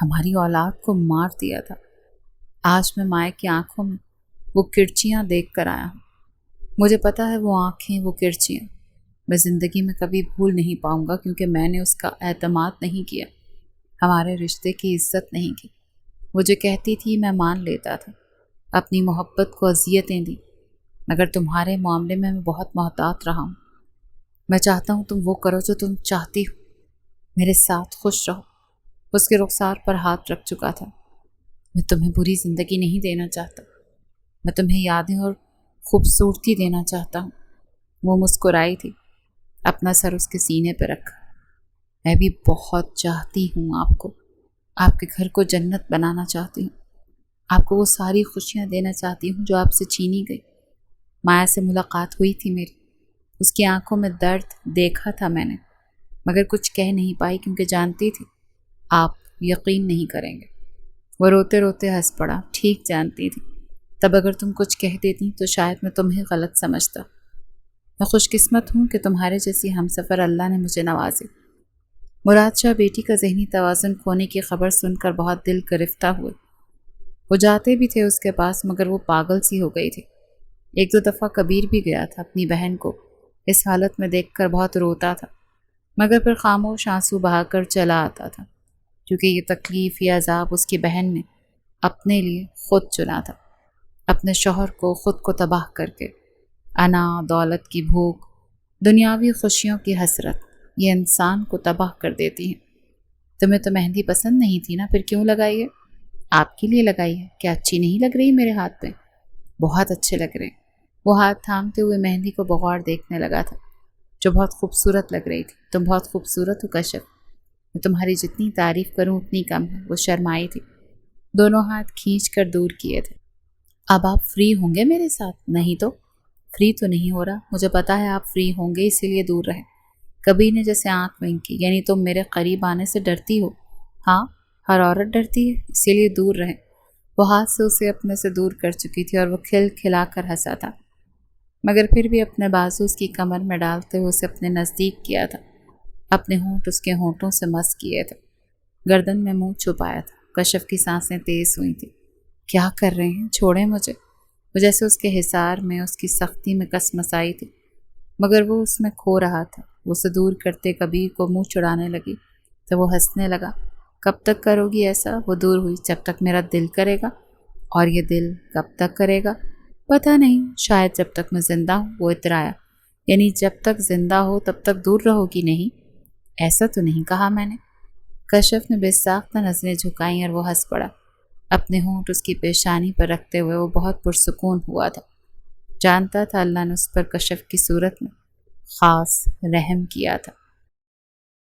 S1: ہماری اولاد کو مار دیا تھا۔ آج میں مایا کی آنکھوں میں وہ کرچیاں دیکھ کر آیا ہوں۔ مجھے پتا ہے وہ آنکھیں، وہ کرچیاں میں زندگی میں کبھی بھول نہیں پاؤں گا، کیونکہ میں نے اس کا اعتماد نہیں کیا، ہمارے رشتے کی عزت نہیں کی۔ وہ جو کہتی تھی میں مان لیتا تھا، اپنی محبت کو اذیتیں دی، مگر تمہارے معاملے میں بہت محتاط رہا ہوں۔ میں چاہتا ہوں تم وہ کرو جو تم چاہتی ہو، میرے ساتھ خوش رہو۔ اس کے رخسار پر ہاتھ رکھ چکا تھا۔ میں تمہیں بری زندگی نہیں دینا چاہتا، میں تمہیں یادیں اور خوبصورتی دینا چاہتا ہوں۔ وہ مسکرائی تھی، اپنا سر اس کے سینے پہ رکھا۔ میں بھی بہت چاہتی ہوں آپ کو، آپ کے گھر کو جنت بنانا چاہتی ہوں، آپ کو وہ ساری خوشیاں دینا چاہتی ہوں جو آپ سے چھینی گئی۔ مایا سے ملاقات ہوئی تھی میری، اس کی آنکھوں میں درد دیکھا تھا میں نے، مگر کچھ کہہ نہیں پائی کیونکہ جانتی تھی آپ یقین نہیں کریں گے۔ وہ روتے روتے ہنس پڑا۔ ٹھیک جانتی تھی، تب اگر تم کچھ کہہ دیتی تو شاید میں تمہیں غلط سمجھتا۔ میں خوش قسمت ہوں کہ تمہارے جیسی ہمسفر اللہ نے مجھے نوازی۔ مراد شاہ بیٹی کا ذہنی توازن کھونے کی خبر سن کر بہت دل گرفتہ ہوئے۔ وہ جاتے بھی تھے اس کے پاس، مگر وہ پاگل سی ہو گئی تھی۔ ایک دو دفعہ کبیر بھی گیا تھا، اپنی بہن کو اس حالت میں دیکھ کر بہت روتا تھا، مگر پھر خاموش آنسو بہا کر چلا آتا تھا، کیونکہ یہ تکلیف، یہ عذاب اس کی بہن نے اپنے لیے خود چنا تھا، اپنے شوہر کو، خود کو تباہ کر کے۔ انا، دولت کی بھوک، دنیاوی خوشیوں کی حسرت، یہ انسان کو تباہ کر دیتی ہیں۔ تمہیں تو مہندی پسند نہیں تھی نا، پھر کیوں لگائی ہے؟ آپ کے لیے لگائی ہے، کیا اچھی نہیں لگ رہی میرے ہاتھ پہ؟ بہت اچھے لگ رہے ہیں۔ وہ ہاتھ تھامتے ہوئے مہندی کو بغور دیکھنے لگا تھا جو بہت خوبصورت لگ رہی تھی۔ تم بہت خوبصورت ہو کشف، میں تمہاری جتنی تعریف کروں اتنی کم ہے۔ وہ شرمائی تھی، دونوں ہاتھ کھینچ کر دور کیے تھے۔ اب آپ فری ہوں گے میرے ساتھ؟ نہیں تو فری تو نہیں ہو رہا، مجھے پتا ہے آپ فری ہوں گے اسی لیے دور رہے۔ کبھی نے جیسے آنکھ ونک کی، یعنی تم میرے قریب آنے سے ڈرتی ہو؟ ہاں، ہر عورت ڈرتی ہے، اسی لیے دور رہے۔ وہ ہاتھ سے اسے اپنے سے دور کر چکی تھی اور وہ کھل کھلا کر ہنسا تھا، مگر پھر بھی اپنے بازو اس کی کمر میں ڈالتے ہوئے اسے اپنے نزدیک کیا تھا۔ اپنے ہونٹ اس کے ہونٹوں سے مس کیے تھے، گردن میں منہ چھپایا تھا۔ کشف کی سانسیں تیز ہوئی تھیں۔ کیا کر رہے ہیں؟ چھوڑیں مجھے۔ وہ جیسے اس کے حصار میں، اس کی سختی میں کس مسائی تھی، مگر وہ اس میں کھو رہا تھا۔ وہ اسے دور کرتے کبیر کو منہ چڑانے لگی تو وہ ہنسنے لگا۔ کب تک کرو گی ایسا؟ وہ دور ہوئی۔ جب تک میرا دل کرے گا۔ اور یہ دل کب تک کرے گا؟ پتہ نہیں، شاید جب تک میں زندہ ہوں۔ وہ اترایا۔ یعنی جب تک زندہ ہو تب تک دور رہو گی؟ نہیں، ایسا تو نہیں کہا میں نے۔ کشف نے بے ساختہ نظریں جھکائیں اور وہ ہنس پڑا۔ اپنے ہونٹ اس کی پیشانی پر رکھتے ہوئے وہ بہت پرسکون ہوا تھا۔ جانتا تھا اللہ نے اس پر کشف کی صورت میں خاص رحم کیا تھا۔